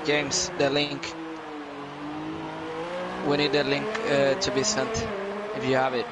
James, the link. We need the link to be sent, if you have it.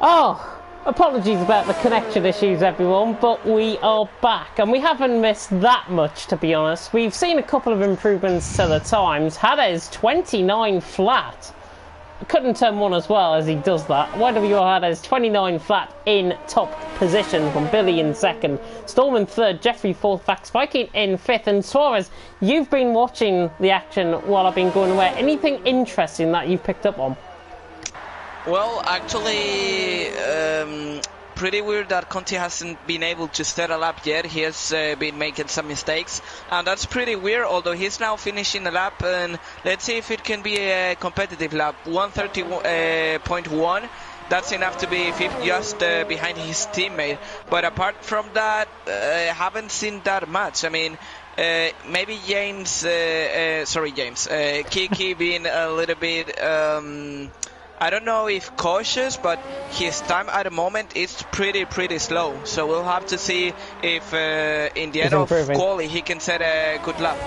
Oh, apologies about the connection issues, everyone, but we are back, and we haven't missed that much, to be honest. We've seen a couple of improvements to the times. Hades 29 flat. Couldn't turn one as well as he does that. YWR Hades 29 flat in top position, from Billy in second, Storm in third, Jeffrey fourth, Fax Viking in fifth, and Suarez, you've been watching the action while I've been going away. Anything interesting that you've picked up on? Well, actually, pretty weird that Conti hasn't been able to set a lap yet. He has been making some mistakes, and that's pretty weird, although he's now finishing the lap, and let's see if it can be a competitive lap. 130.1, that's enough to be fifth, just behind his teammate. But apart from that, I haven't seen that much. I mean, maybe Kiki being a little bit... I don't know if cautious, but his time at the moment is pretty slow. So we'll have to see if in the end of quali he can set a good lap.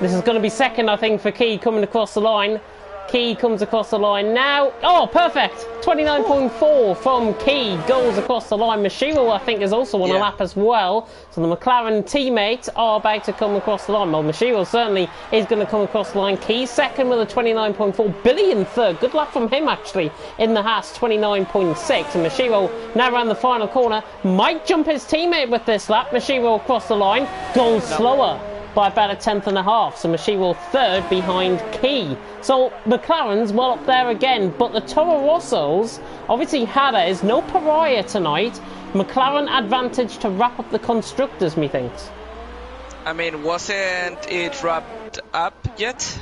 This is going to be second, I think, for Key coming across the line. Key comes across the line now. Oh, perfect! 29.4 from Key goes across the line. Mashiro, I think, is also on a lap as well. So the McLaren teammates are about to come across the line. Well, Mashiro certainly is going to come across the line. Key second with a 29.4. Billy in third. Good lap from him, actually, in the Haas, 29.6. And Mashiro now around the final corner. Might jump his teammate with this lap. Mashiro across the line. Goes slower by about a tenth and a half, so Mashiro third behind Key. So McLaren's well up there again, but the Toro Rossos, obviously Hades, no pariah tonight. McLaren advantage to wrap up the constructors, methinks. I mean, wasn't it wrapped up yet?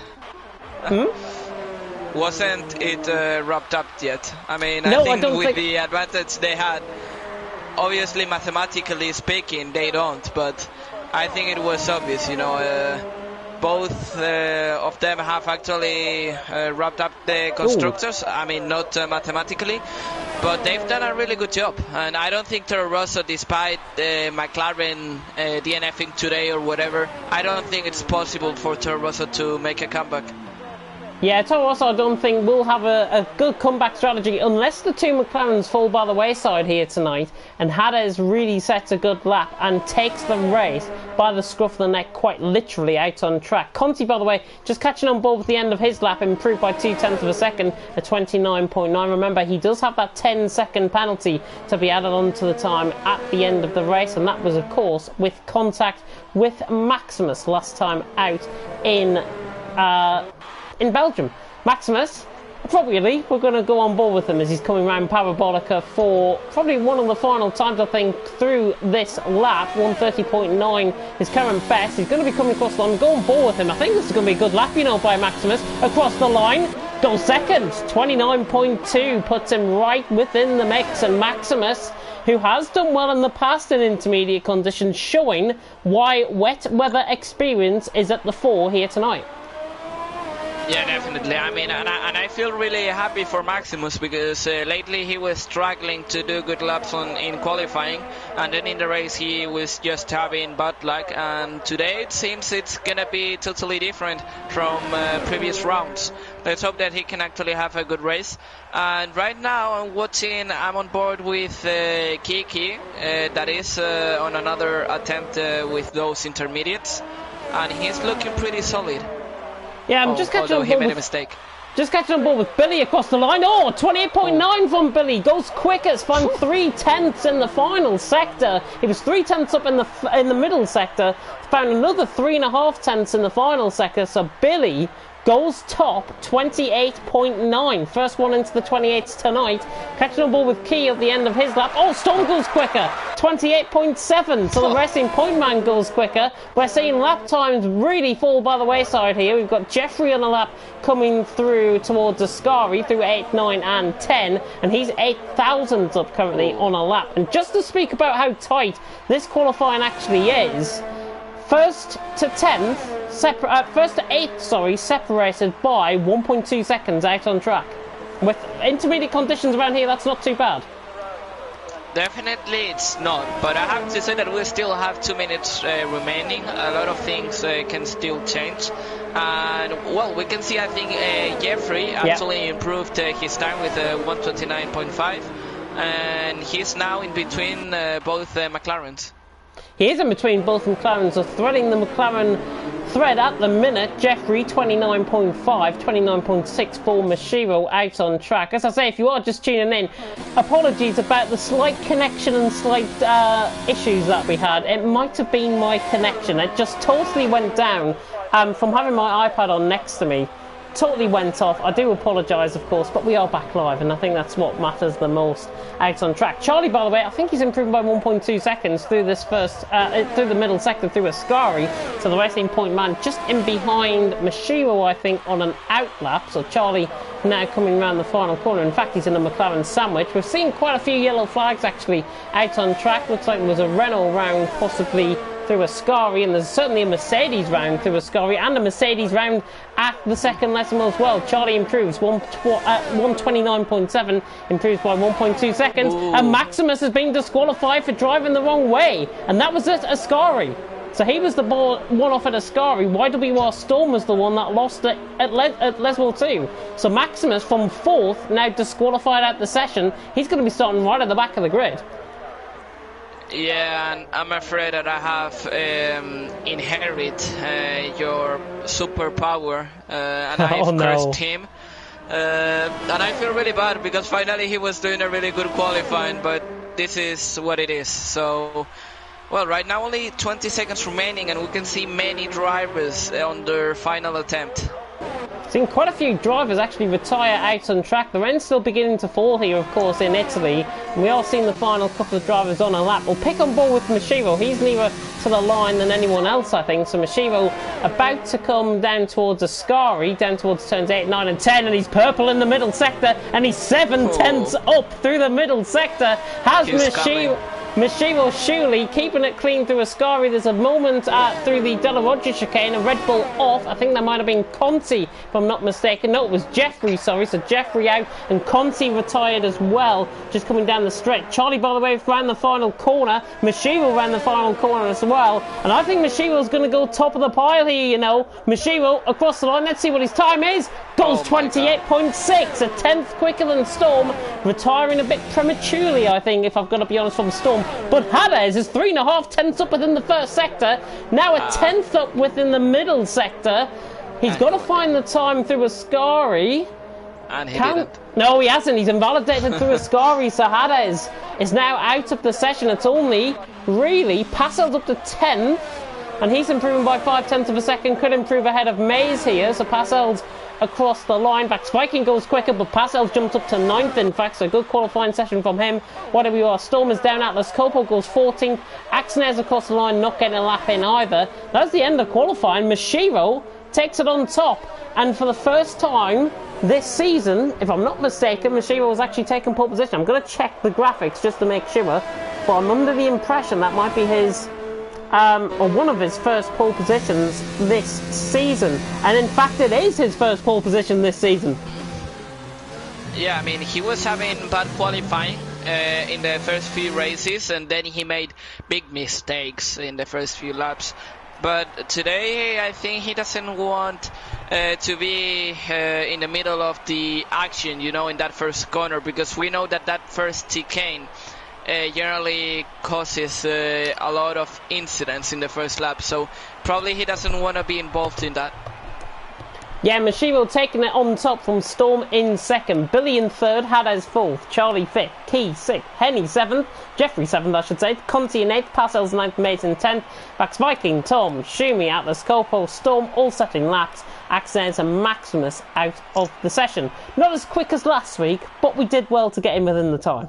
Wasn't it wrapped up yet? I mean, no, I think with the advantage they had, obviously mathematically speaking, they don't, but I think it was obvious, you know, both of them have actually wrapped up the constructors. I mean, not mathematically, but they've done a really good job. And I don't think Toro Rosso, despite McLaren DNFing today or whatever, I don't think it's possible for Toro Rosso to make a comeback. Yeah, Toro Rosso I don't think will have a good comeback strategy unless the two McLarens fall by the wayside here tonight and Hades really sets a good lap and takes the race by the scruff of the neck, quite literally out on track. Conti, by the way, just catching on board with the end of his lap, improved by 0.2 of a second at 29.9. Remember, he does have that 10-second penalty to be added on to the time at the end of the race, and that was, of course, with contact with Maximus last time out in Belgium. Maximus, appropriately, we're going to go on board with him as he's coming around Parabolica for probably one of the final times, I think, through this lap. 130.9, his current best. He's going to be coming across the line. Go on board with him. I think this is going to be a good lap, you know, by Maximus. Across the line, goes second. 29.2 puts him right within the mix. And Maximus, who has done well in the past in intermediate conditions, showing why wet weather experience is at the fore here tonight. Yeah, definitely. I mean, and I feel really happy for Maximus because lately he was struggling to do good laps in qualifying, and then in the race he was just having bad luck, and today it seems it's gonna be totally different from previous rounds. Let's hope that he can actually have a good race. And right now I'm on board with Kiki, that is on another attempt with those intermediates, and he's looking pretty solid. Yeah, I'm just catching on board. He made a mistake. Just catching on board with Billy across the line. Oh, 28.9 from Billy. Goes quickest. Found 3/10 in the final sector. He was 3/10 up in the middle sector. Found another 3.5 in the final sector. So Billy goes top, 28.9. First one into the 28s tonight. Catching on board with Key at the end of his lap. Oh, Storm goes quicker, 28.7. So the Racing Point man goes quicker. We're seeing lap times really fall by the wayside here. We've got Jeffrey on a lap coming through towards Ascari through 8, 9 and 10. And he's 8,000 up currently on a lap. And just to speak about how tight this qualifying actually is, first to 10th, first to 8th, separated by 1.2 seconds out on track. With intermediate conditions around here, that's not too bad. Definitely it's not, but I have to say that we still have 2 minutes remaining. A lot of things can still change. And, well, we can see, I think, Jeffrey actually improved his time with 1:29.5. And he's now in between both McLarens. He is in between both McLarens, so threading the McLaren thread at the minute. Jeffrey 29.5, 29.6 for Mashiro out on track. As I say, if you are just tuning in, apologies about the slight connection and slight issues that we had. It might have been my connection. It just totally went down from having my iPad on next to me. Totally went off. I do apologise, of course, but we are back live, and I think that's what matters the most out on track. Charlie, by the way, I think he's improved by 1.2 seconds through this first, through the middle sector, through Ascari. So the Racing Point man just in behind Mashiro, I think, on an outlap. So Charlie now coming around the final corner. In fact, he's in a McLaren sandwich. We've seen quite a few yellow flags actually out on track. Looks like there was a Renault round possibly through Ascari, and there's certainly a Mercedes round through Ascari and a Mercedes round at the second lesson as well. Charlie improves 129.7, improves by 1.2 seconds. Ooh. And Maximus has been disqualified for driving the wrong way, and that was at Ascari. So he was the one off at Ascari. YWR Storm was the one that lost it at Leswell 2. So Maximus from 4th, now disqualified at the session. He's going to be starting right at the back of the grid. Yeah, and I'm afraid that I have inherited your superpower, and I've cursed him. And I feel really bad because finally he was doing a really good qualifying, but this is what it is. So, well, right now only 20 seconds remaining, and we can see many drivers on their final attempt. Seen quite a few drivers actually retire out on track. The rain's still beginning to fall here, of course, in Italy. And we are seeing the final couple of drivers on a lap. We'll pick on board with Mashiro. He's nearer to the line than anyone else, I think. So Mashiro about to come down towards Ascari, down towards turns 8, 9 and 10. And he's purple in the middle sector. And he's 7/10 up through the middle sector. Has Mashiro Shuley keeping it clean through Ascari. There's a moment through the Della Roggia chicane, a Red Bull off. I think that might have been Conti, if I'm not mistaken. No, it was Jeffrey, sorry. So Jeffrey out and Conti retired as well, just coming down the stretch. Charlie, by the way, ran the final corner. Mashiro ran the final corner as well. And I think Mashiro's going to go top of the pile here, you know. Mashiro across the line. Let's see what his time is. Goes 28.6, a 10th quicker than Storm. Retiring a bit prematurely, I think, if I've got to be honest, from Storm. But Hades is 3.5 up within the first sector. Now a 10th up within the middle sector. He's got to find the time through Ascari. And he didn't. No, he hasn't. He's invalidated through Ascari. So Hades is now out of the session. It's only really Passel's up to 10th. And he's improving by 0.5 of a second. Could improve ahead of Mays here. So Passel's across the line. Back Spiking goes quicker, but Passel's jumped up to 9th, in fact, so a good qualifying session from him. YWR Storm is down. Atlas Copo goes 14th. Axner's across the line, not getting a lap in either. That's the end of qualifying. Mashiro takes it on top, and for the first time this season, if I'm not mistaken, Mashiro was actually taking pole position. I'm going to check the graphics just to make sure, but I'm under the impression that might be his or one of his first pole positions this season, and in fact it is his first pole position this season. Yeah, I mean, he was having bad qualifying in the first few races, and then he made big mistakes in the first few laps. But today I think he doesn't want to be in the middle of the action, you know, in that first corner, because we know that first chicane generally causes a lot of incidents in the first lap, so probably he doesn't want to be involved in that. Yeah, Mashiro taking it on top from Storm in second. Billy in third, Hades fourth, Charlie fifth, Key sixth, Henny seventh, Jeffrey seventh, I should say, Conti in eighth, Parcells ninth, Maze in 10th, Max Viking, Tom, Shumi, Atlas, Copo, Storm all settling laps, Axnes and Maximus out of the session. Not as quick as last week, but we did well to get in within the time.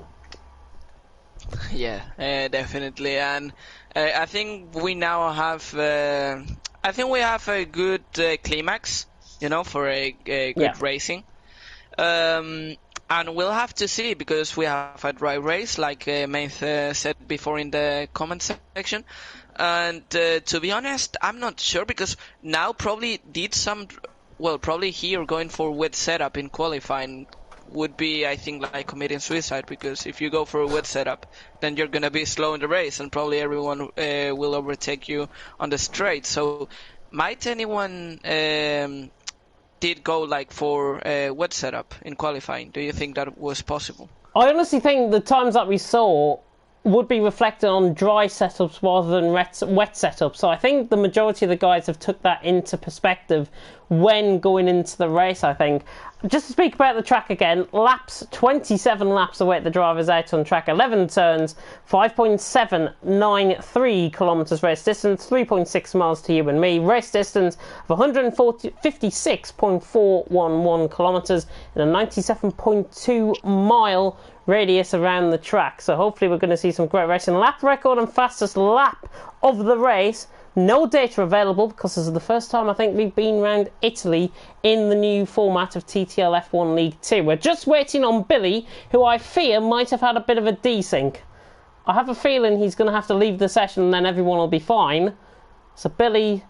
Yeah, definitely, and I think we now have. I think we have a good climax, for a good racing. And we'll have to see, because we have a dry race, like Maith said before in the comment section. And to be honest, I'm not sure, because now probably probably here going for wet setup in qualifying would be, I think, like committing suicide, because if you go for a wet setup, then you're going to be slow in the race, and probably everyone will overtake you on the straight. So might anyone did go like for a wet setup in qualifying? Do you think that was possible? I honestly think the times that we saw would be reflected on dry setups rather than wet setups. So I think the majority of the guys have took that into perspective when going into the race, I think. Just to speak about the track again, 27 laps await the drivers out on track, 11 turns, 5.793 kilometres race distance, 3.6 miles to you and me, race distance of 56.411 kilometres in a 97.2 mile radius around the track. So hopefully we're going to see some great racing. Lap record and fastest lap of the race. No data available, because this is the first time I think we've been around Italy in the new format of TTL F1 League 2. We're just waiting on Billy, who I fear might have had a bit of a desync. I have a feeling he's going to have to leave the session and then everyone will be fine. So Billy,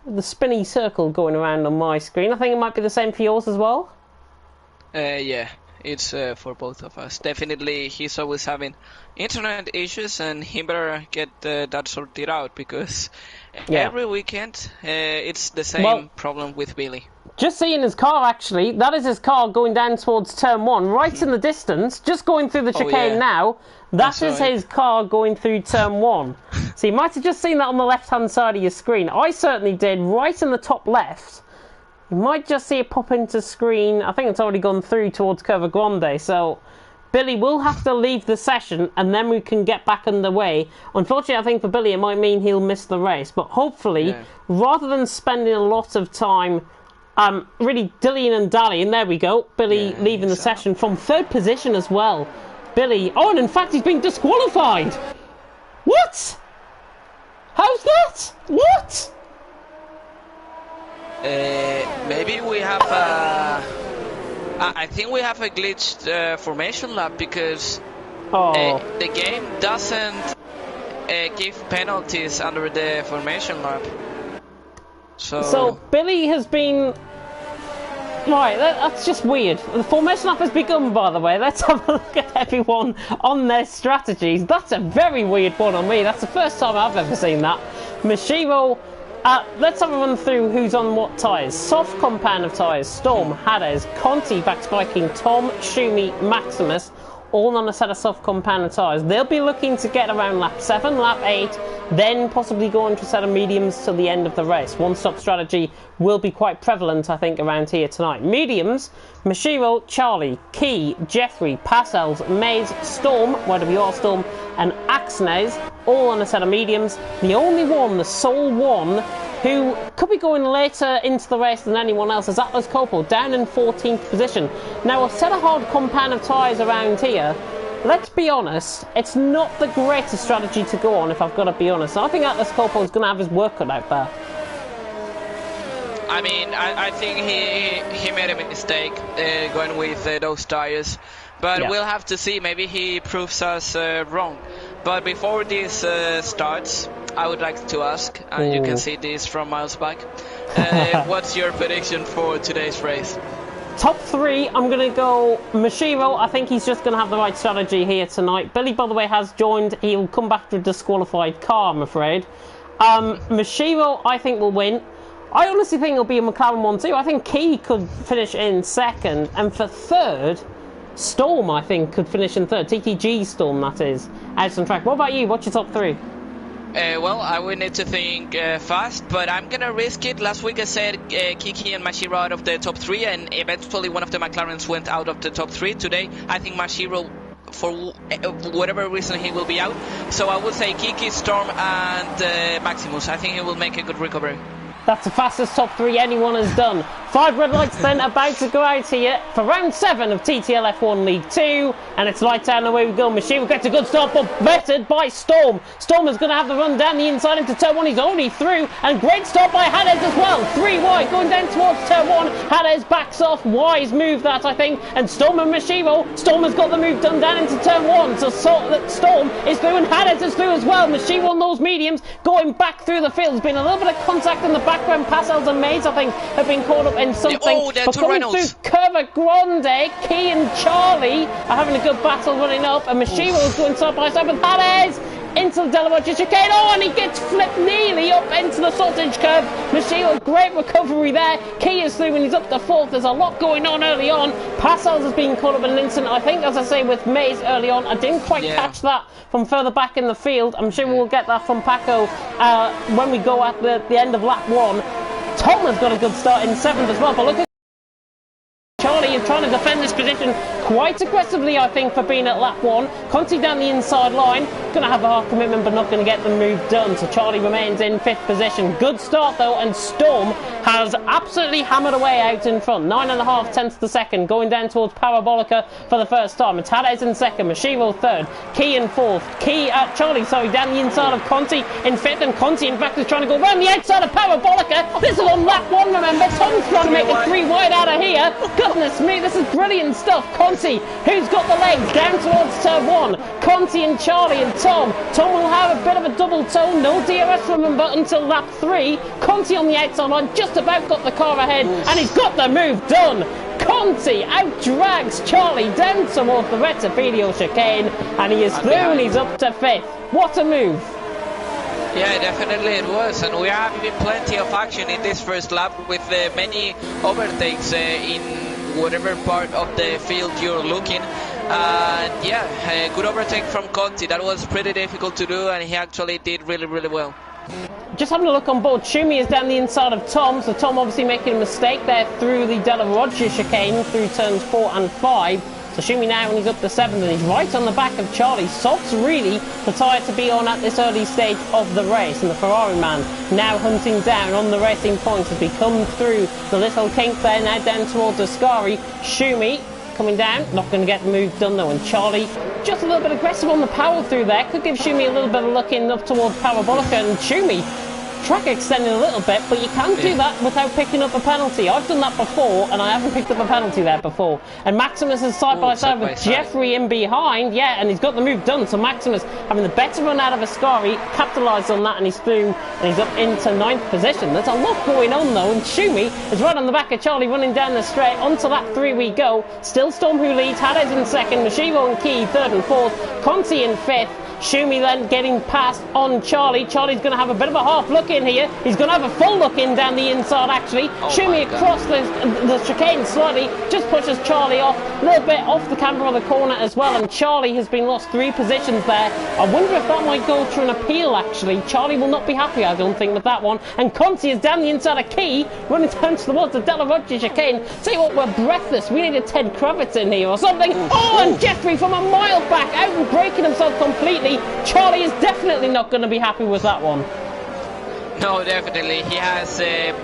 the spinny circle going around on my screen. I think it might be the same for yours as well. Yeah. It's for both of us. Definitely, he's always having internet issues, and he better get that sorted out, because every weekend it's the same problem with Billy. Just seeing his car, actually. That is his car going down towards turn 1, right in the distance, just going through the chicane now. That is his car going through turn 1. So you might have just seen that on the left-hand side of your screen. I certainly did, right in the top left. You might just see it pop into screen. I think it's already gone through towards Curva Grande. So Billy will have to leave the session and then we can get back underway. Unfortunately, I think for Billy it might mean he'll miss the race. But hopefully, rather than spending a lot of time really dillying and dallying, there we go. Billy leaving the session from third position as well. Billy, and in fact he's been disqualified. What? How's that? What? Maybe we have I think we have a glitched formation lap, because the game doesn't give penalties under the formation lap. So Billy has been... Right, that's just weird. The formation lap has begun, by the way. Let's have a look at everyone on their strategies. That's a very weird one on me. That's the first time I've ever seen that. Mashiro... let's have a run through who's on what tyres. Soft compound of tyres. Storm, Hades, Conti, Vax Viking, Tom, Shumi, Maximus, all on a set of soft compound of tyres. They'll be looking to get around lap 7, lap 8, then possibly go into a set of mediums till the end of the race. One-stop strategy will be quite prevalent, I think, around here tonight. Mediums, Mashiro, Charlie, Key, Jeffrey, Parcells, Maze, Storm, whether we are Storm, and Axnes, all on a set of mediums. The only one, the sole one, who could be going later into the race than anyone else is Atlas Copel, down in 14th position. Now, a set of hard compound of tyres around here, let's be honest, it's not the greatest strategy to go on, if I've got to be honest. I think Atlas Copel is going to have his work cut out there. I mean, I think he made a mistake going with those tyres, but we'll have to see. Maybe he proves us wrong. But before this starts, I would like to ask, and you can see this from miles back, what's your prediction for today's race? Top 3, I'm going to go Mashiro. I think he's just going to have the right strategy here tonight. Billy, by the way, has joined. He'll come back to a disqualified car, I'm afraid. Mashiro, I think, will win. I honestly think it'll be a McLaren 1-2. I think Key could finish in second. And for third, Storm, I think, could finish in third. TTG Storm, that is, out on track. What about you? What's your top 3? Well, I will need to think fast, but I'm gonna risk it. Last week I said Kiki and Mashiro out of the top 3, and eventually one of the McLarens went out of the top 3. Today, I think Mashiro, for whatever reason, he will be out. So I will say Kiki, Storm, and Maximus. I think he will make a good recovery. That's the fastest top 3 anyone has done. 5 red lights then about to go out here for round 7 of TTL F1 League 2. And it's light down, away we go. Machine gets a good start, but bettered by Storm. Storm is going to have the run down the inside into turn 1. He's already through. And great start by Hades as well. 3 wide going down towards turn 1. Hades backs off. Wise move that, I think. And Storm and Mashiro. Storm has got the move done down into turn 1. So Storm is through and Hades is through as well. Mashiro on those mediums going back through the field. There's been a little bit of contact in the background. Passels and Maze, I think, have been caught up in something. Oh, but coming through Curva Grande, Key and Charlie are having a good battle running up, and Mashiro is going side by side with Hades into the Delaroche chicane. Oh, and he gets flipped nearly up into the sausage curve. Mashiro, great recovery there. Key is through and he's up to 4th. There's a lot going on early on. Passels has been caught up in an incident, I think, as I say, with Maze early on. I didn't quite catch that from further back in the field. I'm sure we'll get that from Paco when we go at the end of lap 1. Tom has got a good start in 7th as well, but look at Charlie is trying to defend this position quite aggressively, I think, for being at lap 1. Conti down the inside line, going to have a hard commitment but not going to get the move done, so Charlie remains in 5th position. Good start though, and Storm has absolutely hammered away out in front. 9.5 tenths to second, going down towards Parabolica for the first time. It's Hades in 2nd, Mashiro 3rd, Key in 4th, Charlie down the inside of Conti in 5th, and Conti in fact is trying to go around the outside of Parabolica. This is on lap 1, remember. Tom's trying to make it 3 wide out of here. Goodness me, this is brilliant stuff. Conti, who's got the legs, down towards turn 1. Conti and Charlie and Tom. Tom will have a bit of a double toe. No DRS, remember, until lap 3. Conti on the outside line, just about got the car ahead, and he's got the move done. Conti out-drags Charlie down towards the Rettifilio chicane, and he is through and he's up to 5th. What a move. Yeah, definitely it was, and we have been plenty of action in this first lap with many overtakes in whatever part of the field you're looking. And yeah, a good overtake from Conti. That was pretty difficult to do, and he actually did really, really well. Just having a look on board, Shumi is down the inside of Tom, so Tom obviously making a mistake there through the Delaroche chicane through turns 4 and 5. So Shumi now, when he's up to 7th, and he's right on the back of Charlie. Sod's really the tyre to be on at this early stage of the race, and the Ferrari man now hunting down on the racing points as we come through the little kink there, now down towards Ascari. Shumi coming down, not going to get the move done though, and Charlie just a little bit aggressive on the power through there, could give Shumi a little bit of luck in up towards Parabolica, and Shumi track extending a little bit, but you can't do that without picking up a penalty. I've done that before, and I haven't picked up a penalty there before. And Maximus is side by side with Jeffrey in behind, and he's got the move done. So Maximus having the better run out of Ascari, capitalised on that, and he's through, and he's up into 9th position. There's a lot going on though, and Shumi is right on the back of Charlie, running down the straight. Onto lap 3 we go. Still Storm who leads, Hades in 2nd, Mashiro and Key 3rd and 4th, Conti in 5th. Shumi then getting past on Charlie. Charlie's going to have a bit of a half look in here. He's going to have a full look in down the inside actually. Shumi across the chicane slightly, just pushes Charlie off, a little bit off the camber of the corner as well, and Charlie has been lost 3 positions there. I wonder if that might go through an appeal actually. Charlie will not be happy, I don't think, with that one. And Conti is down the inside of Key, running down towards the Delaroche chicane. Tell you what, we're breathless. We need a Ted Kravitz in here or something. And Jeffrey from a mile back, out and breaking himself completely. Charlie is definitely not going to be happy with that one. No, definitely. He has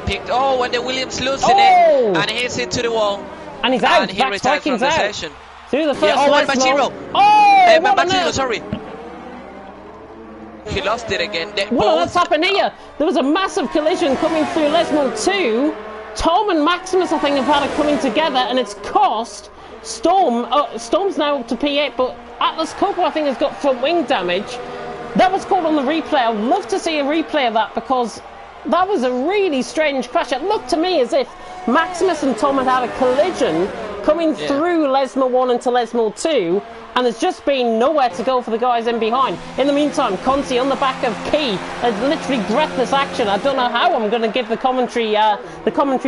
picked... Oh, when the Williams losing it, and hits it to the wall. And he's out. And he retired from the session. Through the first Machiro. Machiro, sorry. He lost it again. What's happened here? There was a massive collision coming through Lesmo 2. Tom and Maximus, I think, have had it coming together, and it's cost Storm. Storm's now up to P8, but Atlas Coppo, I think, has got front wing damage. That was caught on the replay. I would love to see a replay of that, because that was a really strange crash. It looked to me as if Maximus and Tom had a collision coming through Lesmo 1 into Lesmo 2, and there's just been nowhere to go for the guys in behind. In the meantime, Conti on the back of Key, literally breathless action. I don't know how I'm going to give the commentary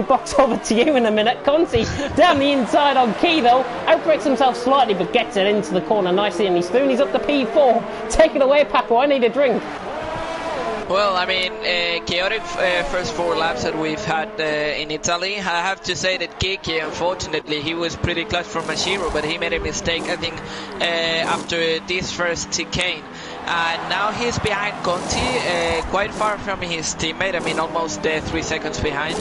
box over to you in a minute. Conti down the inside on Key though, outbreaks himself slightly but gets it into the corner nicely, and he's through and he's up to P4. Take it away, Paco, I need a drink. Well, I mean, chaotic first 4 laps that we've had in Italy. I have to say that Kiki, unfortunately, he was pretty clutch for Mashiro, but he made a mistake, I think, after this first chicane. And now he's behind Conti, quite far from his teammate, I mean almost 3 seconds behind.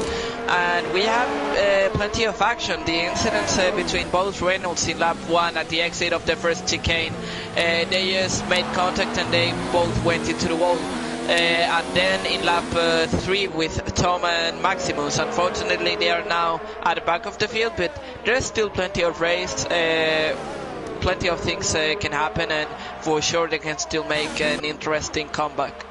And we have plenty of action. The incidents between both Reynolds in lap 1 at the exit of the first chicane, they just made contact and they both went into the wall. And then in lap 3 with Tom and Maximus, unfortunately they are now at the back of the field, but there's still plenty of race. Plenty of things can happen, and for sure they can still make an interesting comeback.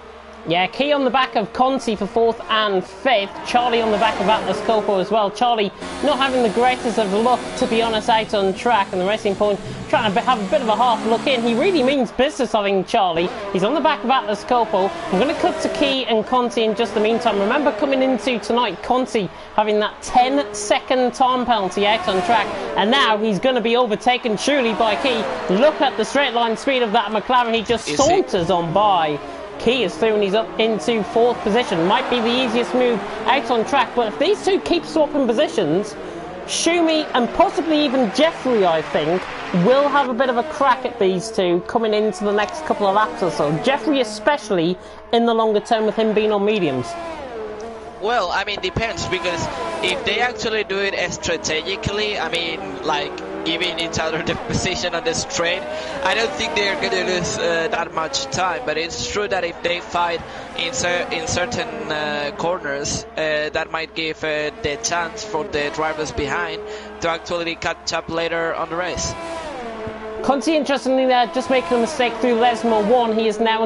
Yeah, Key on the back of Conti for 4th and 5th. Charlie on the back of Atlas Coppo as well. Charlie not having the greatest of luck, to be honest, out on track. And the Racing Point trying to have a bit of a half look in. He really means business, I think, Charlie. He's on the back of Atlas Coppo. I'm going to cut to Key and Conti in just the meantime. Remember, coming into tonight, Conti having that 10-second time penalty out on track. And now he's going to be overtaken surely by Key. Look at the straight line speed of that McLaren. He just saunters on by. Key is through and he's up into 4th position. Might be the easiest move out on track, but if these two keep swapping positions, Schumi and possibly even Jeffrey, I think, will have a bit of a crack at these two coming into the next couple of laps or so. Jeffrey especially in the longer term with him being on mediums. Well, I mean, depends, because if they actually do it strategically, I mean, like giving each other the position on the straight, I don't think they're going to lose that much time. But it's true that if they fight in certain corners, that might give the chance for the drivers behind to actually catch up later on the race. Conti, interestingly, there just making a mistake through Lesmo 1. He is now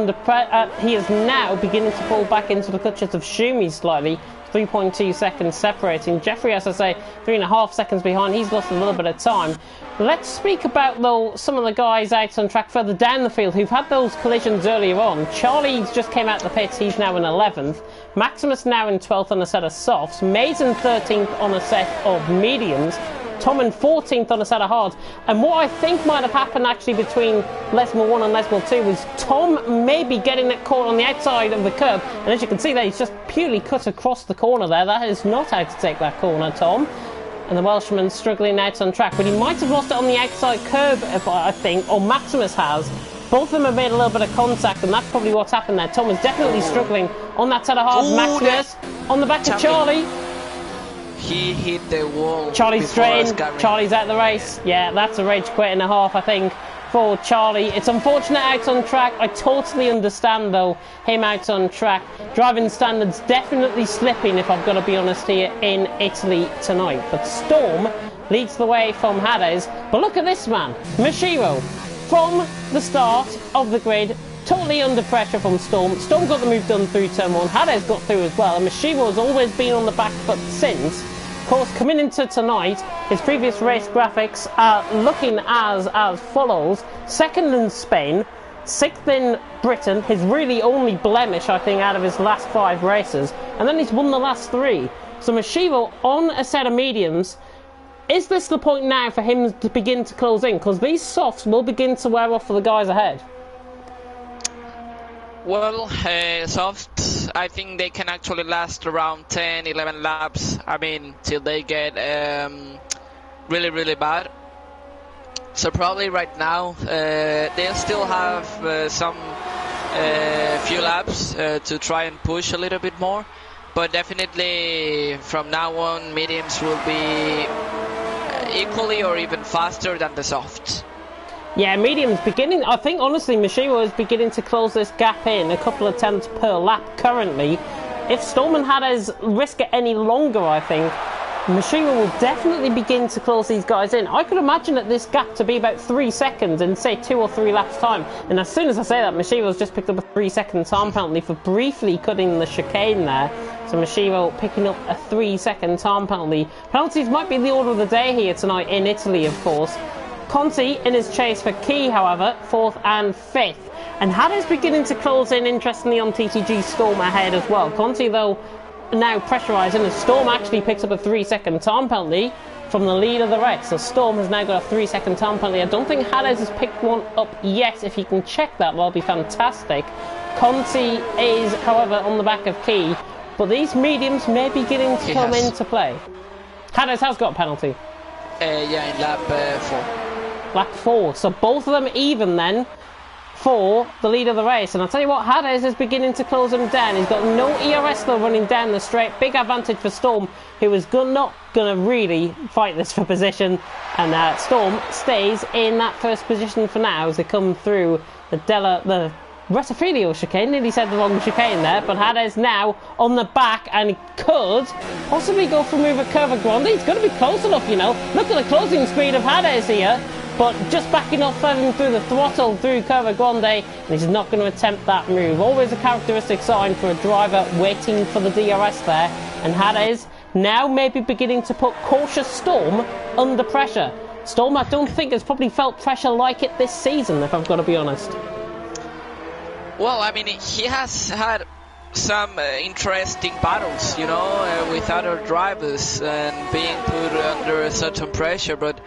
he is now beginning to fall back into the clutches of Schumi slightly. 3.2 seconds separating. Jeffrey, as I say, 3.5 seconds behind. He's lost a little bit of time. Let's speak about, though, some of the guys out on track further down the field who've had those collisions earlier on. Charlie just came out the pits. He's now in 11th. Maximus now in 12th on a set of softs. Mason 13th on a set of mediums. Tom in 14th on a set of hards. And what I think might have happened actually between Lesmo 1 and Lesmo 2 was Tom maybe getting that caught on the outside of the curb. And as you can see there, he's just purely cut across the corner there. That is not how to take that corner, Tom. And the Welshman struggling out on track. But he might have lost it on the outside curb, I think, or Maximus has. Both of them have made a little bit of contact, and that's probably what's happened there. Tom is definitely struggling on that set of hards. Maximus on the back of Charlie. He hit the wall. Charlie's straight. Charlie's out of the race. Yeah, that's a rage quit and a half, I think, for Charlie. It's unfortunate out on track. I totally understand, though, him out on track. Driving standards definitely slipping, if I've got to be honest here, in Italy tonight. But Storm leads the way from Hades. But look at this man, Mashiro, from the start of the grid. Totally under pressure from Storm. Storm got the move done through turn 1. Hades got through as well. And Mashiro has always been on the back foot since. Of course, coming into tonight, his previous race graphics are looking as follows. 2nd in Spain, 6th in Britain, his really only blemish, I think, out of his last 5 races. And then he's won the last 3. So Mashiro on a set of mediums. Is this the point now for him to begin to close in? Because these softs will begin to wear off for the guys ahead. Well, softs, I think they can actually last around 10, 11 laps. I mean, till they get really, really bad. So probably right now, they'll still have some few laps to try and push a little bit more. But definitely from now on, mediums will be equally or even faster than the softs. Yeah, medium's beginning. I think, honestly, Mashiro is beginning to close this gap in. A couple of attempts per lap currently. If Storm and Hades risk it any longer, I think, Mashiro will definitely begin to close these guys in. I could imagine that this gap to be about 3 seconds in, say, 2 or 3 laps' time. And as soon as I say that, Mashiro's just picked up a 3-second time penalty for briefly cutting the chicane there. So Mashiro picking up a 3-second time penalty. Penalties might be the order of the day here tonight in Italy, of course. Conti in his chase for Key, however, 4th and 5th. And Hades beginning to close in, interestingly, on TTG Storm ahead as well. Conti, though, now pressurising as Storm actually picks up a 3-second time penalty from the lead of the race. So Storm has now got a 3-second time penalty. I don't think Hades has picked one up yet. If you can check that, that'll be fantastic. Conti is, however, on the back of Key, but these mediums may be beginning to come into play. Hades has got a penalty. Yeah, in lap 4. Lap 4, so both of them even then for the lead of the race. And I'll tell you what, Hades is beginning to close him down. He's got no ERS though running down the straight. Big advantage for Storm, who is not going to really fight this for position. And Storm stays in that first position for now as they come through the Retafilio chicane. Nearly said the wrong chicane there, but Hades now on the back and he could possibly go for a move at Curva Grande. He's going to be close enough, you know. Look at the closing speed of Hades here. But just backing off him through the throttle through Curva Grande, and he's not going to attempt that move. Always a characteristic sign for a driver waiting for the DRS there. And Hades now maybe beginning to put cautious Storm under pressure. Storm, I don't think, has probably felt pressure like it this season, if I've got to be honest. Well, I mean, he has had some interesting battles, you know, with other drivers and being put under certain pressure, but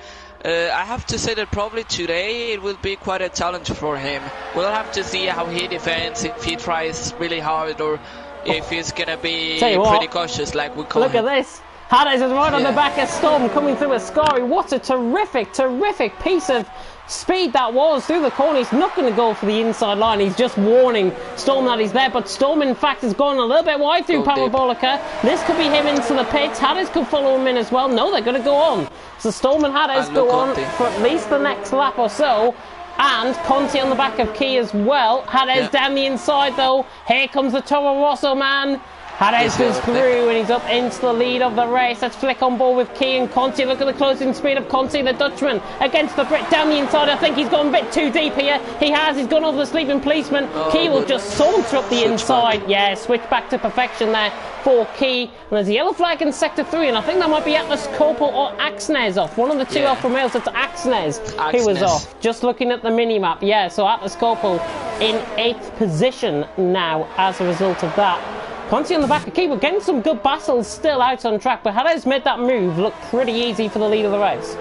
I have to say that probably today it will be quite a challenge for him. We'll have to see how he defends, if he tries really hard or if he's going to be pretty cautious like we call him. Look at this. Hades is right on the back of Storm coming through Ascari. What a terrific piece of speed that was through the corner. He's not going to go for the inside line. He's just warning Storm that he's there. But Storm, in fact, has gone a little bit wide through Parabolica. This could be him into the pits. Hades could follow him in as well. No, they're going to go on. So Storm and Hades go on for at least the next lap or so. And Conti on the back of Key as well. Hades down the inside, though. Here comes the Toro Rosso man. Hades goes through and he's up into the lead of the race. Let's flick on board with Key and Conti. Look at the closing speed of Conti, the Dutchman, against the Brit down the inside. I think he's gone a bit too deep here. He's gone over the sleeping policeman. Key will just saunter up the inside. Yeah, switch back to perfection there for Key. And there's a yellow flag in sector 3, and I think that might be Atlas Copel or Axnes off. One of the two Alfa Romeos. It's Axnes who was off. Just looking at the mini-map. Yeah, so Atlas Copel in 8th position now as a result of that. Conti on the back of Key, we're getting some good battles still out on track, but Hades made that move look pretty easy for the lead of the race.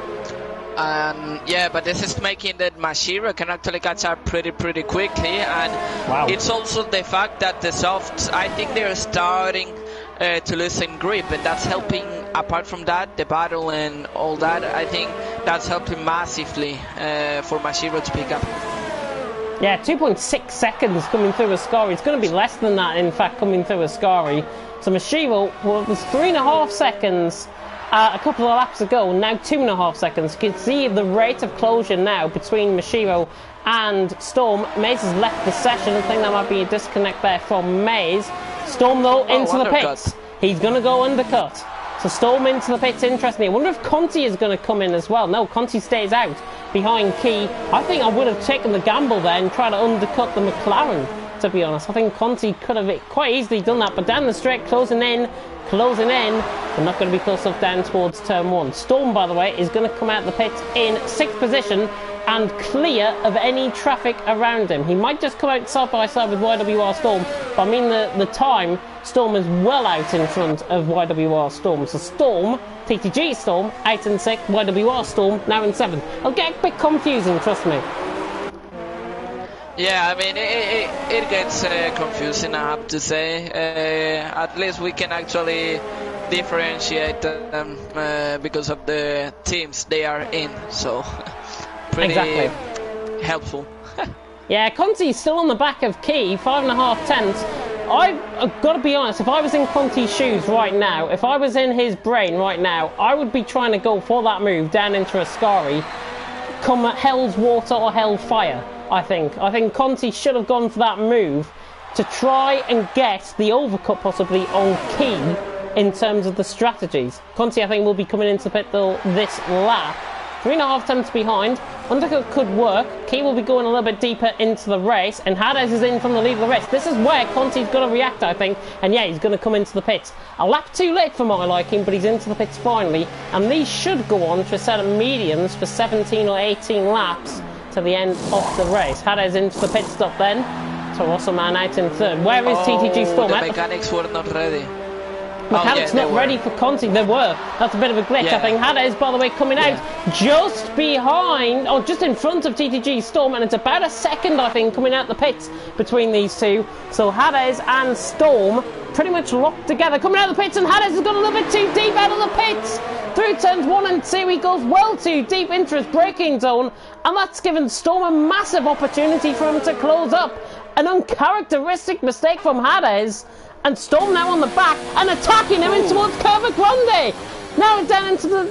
Yeah, but this is making that Mashiro can actually catch up pretty quickly, and it's also the fact that the softs, I think they're starting to loosen grip, and that's helping. Apart from that, the battle and all that, I think that's helping massively for Mashiro to pick up. Yeah, 2.6 seconds coming through Ascari. It's going to be less than that, in fact, coming through Ascari. So Mashiro was 3.5 seconds a couple of laps ago, now 2.5 seconds. You can see the rate of closure now between Mashiro and Storm. Maze has left the session. I think that might be a disconnect there from Maze. Storm, though, into the pits. He's going to go undercut. So Storm into the pits, interestingly. I wonder if Conti is going to come in as well. No, Conti stays out behind Key. I think I would have taken the gamble there and tried to undercut the McLaren, to be honest. I think Conti could have quite easily done that, but down the straight, closing in. They're not going to be close enough down towards turn 1. Storm, by the way, is going to come out the pits in 6th position and clear of any traffic around him. He might just come out side by side with YWR Storm, but I mean the time, Storm is well out in front of YWR Storm. So Storm, TTG Storm, out in 6th, YWR Storm now in 7th. It'll get a bit confusing, trust me. Yeah, I mean, it gets confusing, I have to say. At least we can actually differentiate them because of the teams they are in, so pretty helpful. Yeah, Conti's still on the back of Key, 5.5 tenths. I've got to be honest, if I was in Conti's shoes right now, if I was in his brain right now, I would be trying to go for that move down into Ascari, come hell's water or hellfire, I think. I think Conti should have gone for that move to try and get the overcut possibly on Key in terms of the strategies. Conti, I think, will be coming into the pit though this lap. 3.5 tenths behind. Undercut could work. Key will be going a little bit deeper into the race, and Hades is in from the lead of the race. This is where Conti's going to react, I think, and yeah, he's going to come into the pits. A lap too late for my liking, but he's into the pits finally, and these should go on to a set of mediums for 17 or 18 laps to the end of the race. Hades into the pit stop then. Torosso man out in 3rd. Where is TTG Storm? The mechanics were not ready. Mechanics not ready for Conti. They were. That's a bit of a glitch, I think. Hades, by the way, coming out just behind, or just in front of TTG Storm, and it's about a second, I think, coming out the pits between these two. So Hades and Storm pretty much locked together. Coming out of the pits, and Hades has gone a little bit too deep out of the pits. Through turns 1 and 2, he goes well too deep into his braking zone, and that's given Storm a massive opportunity for him to close up. An uncharacteristic mistake from Hades. And Storm now on the back and attacking him in towards Curva Grande. Now down into the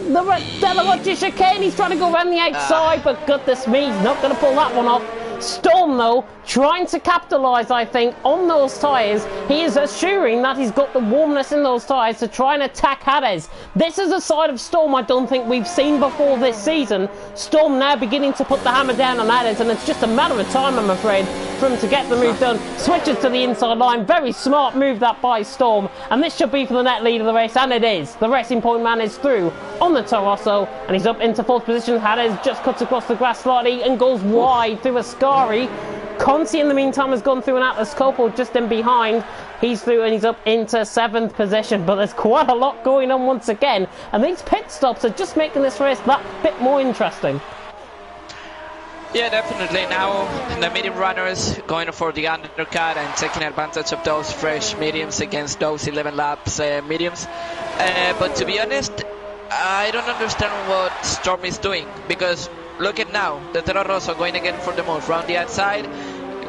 Della Roccia chicane. He's trying to go around the outside, but goodness me, he's not going to pull that one off. Storm, though, trying to capitalise, I think, on those tyres. He is assuring that he's got the warmness in those tyres to try and attack Hades. This is a side of Storm I don't think we've seen before this season. Storm now beginning to put the hammer down on Hades, and it's just a matter of time, I'm afraid, for him to get the move done. Switches to the inside line. Very smart move that by Storm, and this should be for the net lead of the race, and it is. The Racing Point man is through on the Torosso, and he's up into 4th position. Hades just cuts across the grass slightly and goes wide through a Scari. Conti, in the meantime, has gone through an Atlas Coppo just in behind. He's through and he's up into 7th position, but there's quite a lot going on once again, and these pit stops are just making this race that bit more interesting. Yeah, definitely. Now the medium runners going for the undercut and taking advantage of those fresh mediums against those 11 laps mediums. But to be honest, I don't understand what Storm is doing, because look at now, the Toro Rosso going again for the move round the outside.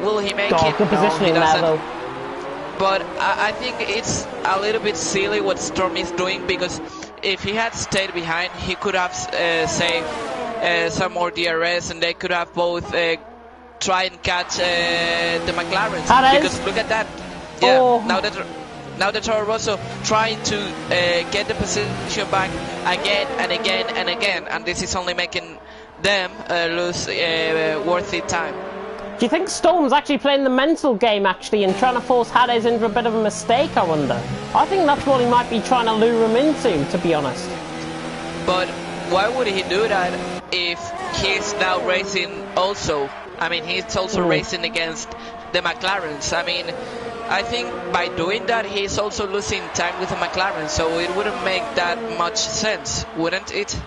Will he make it? Good positioning there, though. But I think it's a little bit silly what Storm is doing, because if he had stayed behind, he could have saved some more DRS, and they could have both try and catch the McLarens. Because look at that. Yeah, now the Toro Rosso trying to get the position back again and again and again, and this is only making them lose worthy time. Do you think Storm's actually playing the mental game, actually, and trying to force Hades into a bit of a mistake, I wonder? I think that's what he might be trying to lure him into, to be honest. But why would he do that if he's now racing also? I mean, he's also racing against the McLarens. I mean, I think by doing that, he's also losing time with the McLaren, so it wouldn't make that much sense, wouldn't it?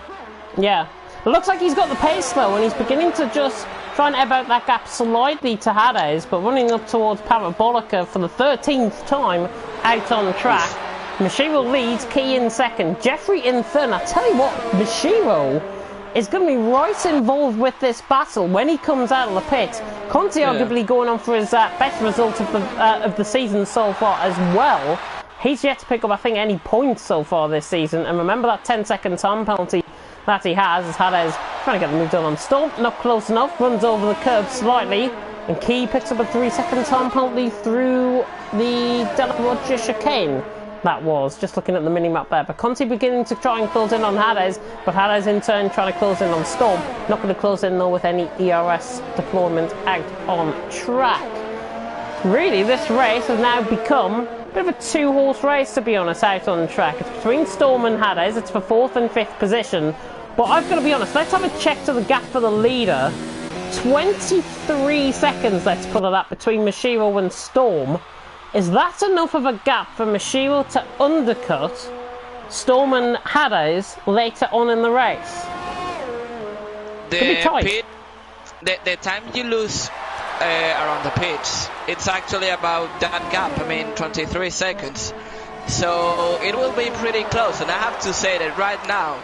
Yeah. It looks like he's got the pace, though, and he's beginning to just try and ebb out that gap slightly to Hades, but running up towards Parabolica for the 13th time out on track. Mashiro leads, Key in 2nd, Jeffrey in 3rd. I tell you what, Mashiro is going to be right involved with this battle when he comes out of the pit. Conti arguably going on for his best result of the season so far as well. He's yet to pick up, I think, any points so far this season, and remember that 10-second time penalty that he has as Hades trying to get the move done on Storm. Not close enough, runs over the curb slightly, and Key picks up a 3-second time penalty through the Della Roccia chicane. That was, just looking at the mini-map there. But Conti beginning to try and close in on Hades, but Hades in turn trying to close in on Storm. Not going to close in though with any ERS deployment out on track. Really, this race has now become a bit of a two-horse race, to be honest, out on track. It's between Storm and Hades. It's for 4th and 5th position. But I've got to be honest, let's have a check to the gap for the leader. 23 seconds, let's put it at, between Mashiro and Storm. Is that enough of a gap for Mashiro to undercut Storm and Hades later on in the race? The time you lose around the pitch, it's actually about that gap. I mean, 23 seconds. So it will be pretty close. And I have to say that right now,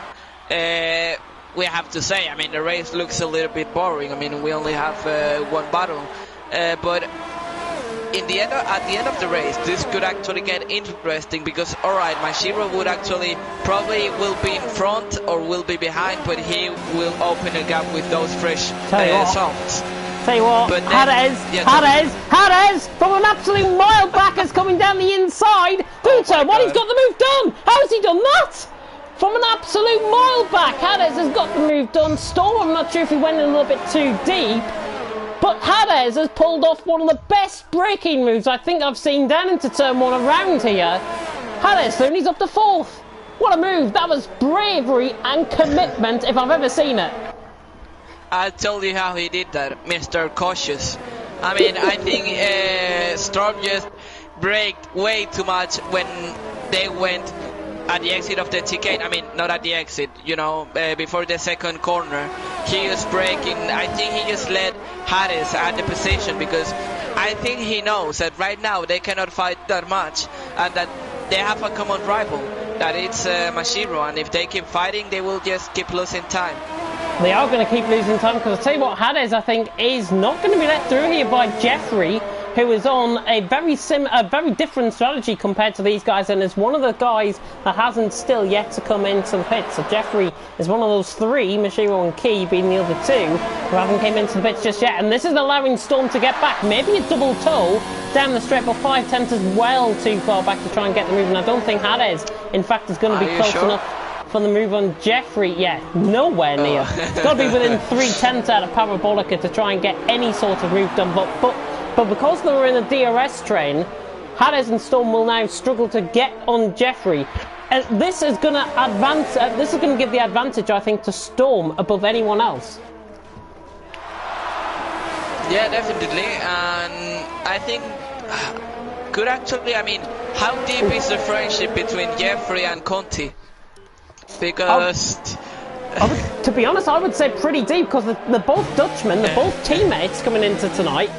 we have to say, I mean, the race looks a little bit boring. I mean, we only have one battle. But at the end of the race, this could actually get interesting, because alright, Mashiro would actually probably will be in front or will be behind, but he will open a gap with those fresh songs. Tell you what, then, Hades from an absolute mile back is coming down the inside. He's got the move done. How has he done that? From an absolute mile back, Hades has got the move done. Storm, I'm not sure if he went in a little bit too deep, but Hades has pulled off one of the best braking moves I think I've seen down into turn 1 around here. Hades, and he's up to 4th. What a move. That was bravery and commitment if I've ever seen it. I'll tell you how he did that, Mr. Cautious. I mean, I think Storm just braked way too much when they went at the exit of the ticket. I mean, not at the exit, you know, before the second corner. He was braking. I think he just let Harris at the position because I think he knows that right now they cannot fight that much and that they have a common rival, that it's Mashiro, and if they keep fighting, they will just keep losing time. They are going to keep losing time because I tell you what, Hades, I think, is not going to be let through here by Jeffrey, who is on a very different strategy compared to these guys, and is one of the guys that hasn't still yet to come into the pit. So Jeffrey is one of those three, Mashiro and Key being the other two, who haven't came into the pits just yet. And this is allowing Storm to get back. Maybe a double toe down the straight, but 5/10 is well too far back to try and get the move. And I don't think Hades, in fact, is going to be close enough for the move on Jeffrey. Yeah, nowhere near. It's got to be within 3/10 out of Parabolica to try and get any sort of move done. But because they were in a DRS train, Hades and Storm will now struggle to get on Jeffrey. This is going to advance. This is going to give the advantage, I think, to Storm above anyone else. Yeah, definitely, and I think could actually. I mean, how deep is the friendship between Jeffrey and Conti? Because to be honest, I would say pretty deep because they're both Dutchmen, they're both teammates coming into tonight.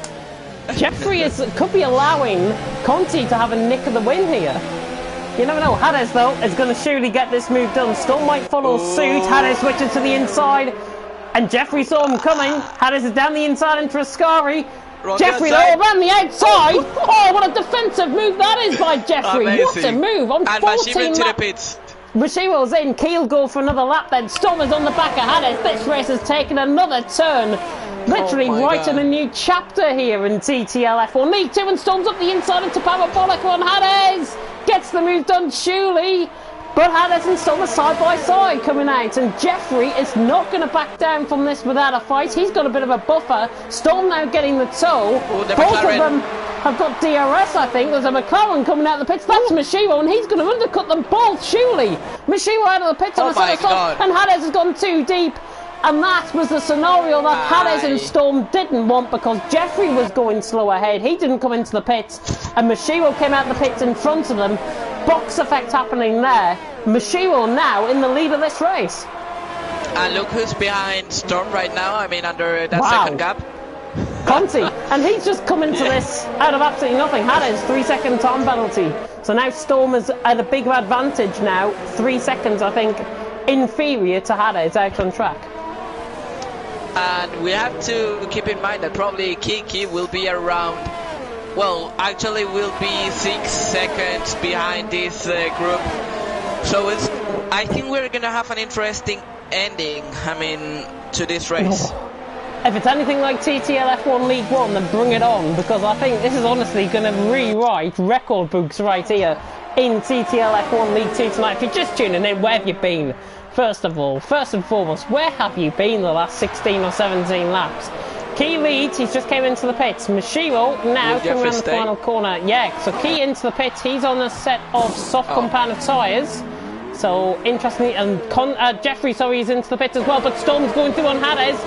Jeffrey could be allowing Conti to have a nick of the win here. You never know. Hades, though, is going to surely get this move done. Storm might follow suit. Hades switches to the inside, and Jeffrey saw him coming. Hades is down the inside into Ascari. Jeffrey, though, around the outside. Oh, what a defensive move that is by Jeffrey. What a move on 14 laps. Mashiro's in. Key'll go for another lap then. Storm is on the back of Hades. This race has taken another turn. Literally writing a new chapter here in TTL F1 League 2, and Storm's up the inside into Parabolica on Hades. Gets the move done, surely. But Hades and Storm are side by side coming out, and Jeffrey is not going to back down from this without a fight. He's got a bit of a buffer. Storm now getting the toe. Both of them have got DRS, I think. There's a McLaren coming out of the pits. That's Mashiro, and he's going to undercut them both, surely. Mashiro out of the pits on the side, and Hades has gone too deep. And that was the scenario that Hades and Storm didn't want, because Jeffrey was going slow ahead. He didn't come into the pits, and Mashiro came out the pits in front of them. Box effect happening there. Mashiro now in the lead of this race. And look who's behind Storm right now. I mean, under that second gap. Conti. And he's just come into this out of absolutely nothing. Hades, 3-second time penalty. So now Storm is at a bigger advantage now. 3 seconds, I think, inferior to Hades out on track. And we have to keep in mind that probably Kiki will be around, well, actually will be 6 seconds behind this group. So I think we're going to have an interesting ending, I mean, to this race. If it's anything like TTL F1 League 1, then bring it on, because I think this is honestly going to rewrite record books right here in TTL F1 League 2 tonight. If you're just tuning in, where have you been? First of all, first and foremost, where have you been the last 16 or 17 laps? Key leads, he's just came into the pits. Mashiro now coming around the final corner. Yeah, so Key into the pits. He's on a set of soft compounded tyres. So, interestingly, and Jeffrey, sorry, he's into the pits as well, but Storm's going through on Hades.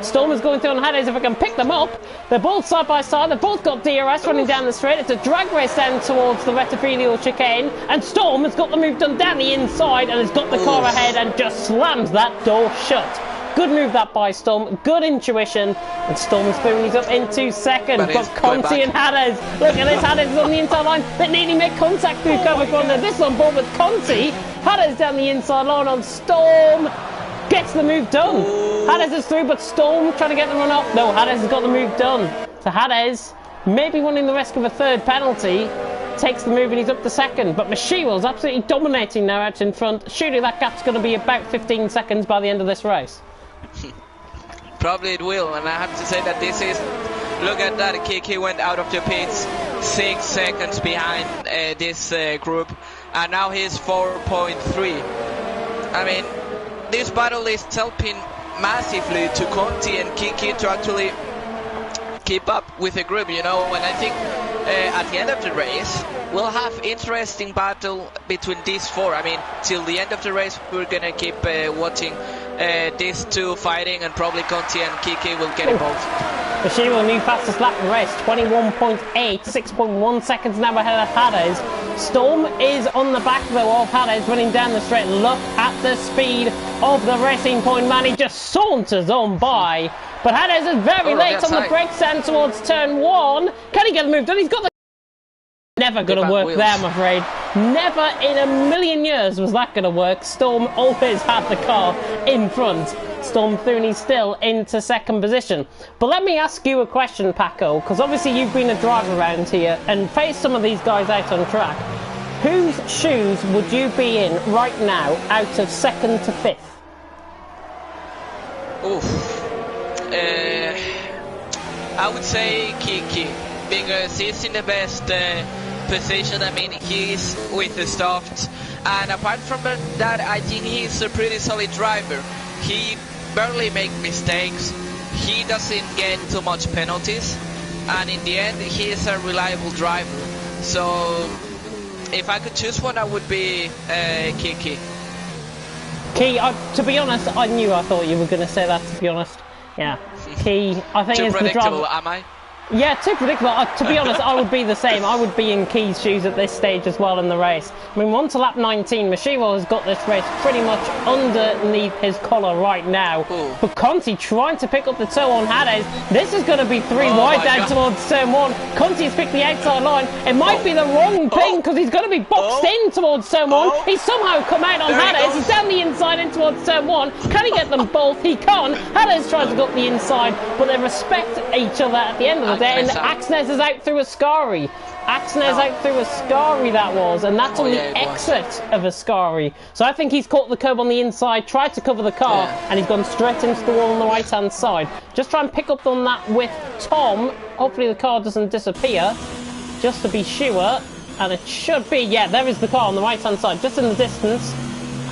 Storm is going through on Hades. If I can pick them up, they're both side by side. They've both got DRS running down the straight. It's a drag race down towards the Rettifilio chicane, and Storm has got the move done down the inside and has got the car ahead and just slams that door shut. Good move that by Storm, good intuition, and Storm's boonies up into second. But Conti and Hades, look at this, Hades is on the inside line. They nearly make contact through cover corner. This on board with Conti. Hades down the inside line on Storm. Gets the move done. Hades is through, but Storm trying to get the run up. No, Hades has got the move done. So Hades, maybe winning the risk of a third penalty, takes the move and he's up to second. But Mashiro's absolutely dominating now out in front. Surely that gap's going to be about 15 seconds by the end of this race. Probably it will, and I have to say that this is, look at that, Kiki went out of the pits 6 seconds behind this group, and now he's 4.3. I mean, this battle is helping massively to Conti and Kiki to actually keep up with the group, you know, and I think at the end of the race we'll have interesting battle between these four. I mean, till the end of the race we're gonna keep watching these two fighting, and probably Conti and Kiki will get involved. Mashiro, new fastest lap in the race, 21.8, 6.1 seconds now ahead of Hades. Storm is on the back though of Hades running down the straight. Look at the speed of the Racing Point man. He just saunters on by. But Hades is very late on the brakes down towards turn 1. Can he get the move done? He's got the... Never going to work there, I'm afraid. Never in a million years was that going to work. Storm always had the car in front. Storm Thuney still into second position. But let me ask you a question, Paco, because obviously you've been a driver around here and faced some of these guys out on track. Whose shoes would you be in right now out of second to fifth? Oof. I would say Kiki, because he's in the best position. I mean, he's with the softs, and apart from that, I think he's a pretty solid driver. He barely makes mistakes, he doesn't get too much penalties, and in the end, he is a reliable driver. So, if I could choose one, I would be Kiki. Key, to be honest, I thought you were going to say that, to be honest. Yeah. Key, I think is the driver. Am I? Yeah, too predictable. To be honest, I would be the same. I would be in Key's shoes at this stage as well in the race. I mean, 1 to lap 19, Mashiwa has got this race pretty much underneath his collar right now. Ooh. But Conti trying to pick up the toe on Hades. This is going to be 3 wide down towards turn 1. Conti has picked the outside line. It might be the wrong thing because he's going to be boxed in towards turn 1. He's somehow come out on Hades. He's down the inside in towards turn 1. Can he get them both? He can't. Hades tries to go up the inside, but they respect each other at the end of the day. And Axnes is out through Ascari. Axnes out through Ascari, that was, and that's on the exit of Ascari. So I think he's caught the curb on the inside, tried to cover the car, and he's gone straight into the wall on the right-hand side. Just try and pick up on that with Tom. Hopefully the car doesn't disappear, just to be sure. And it should be, yeah, there is the car on the right-hand side, just in the distance.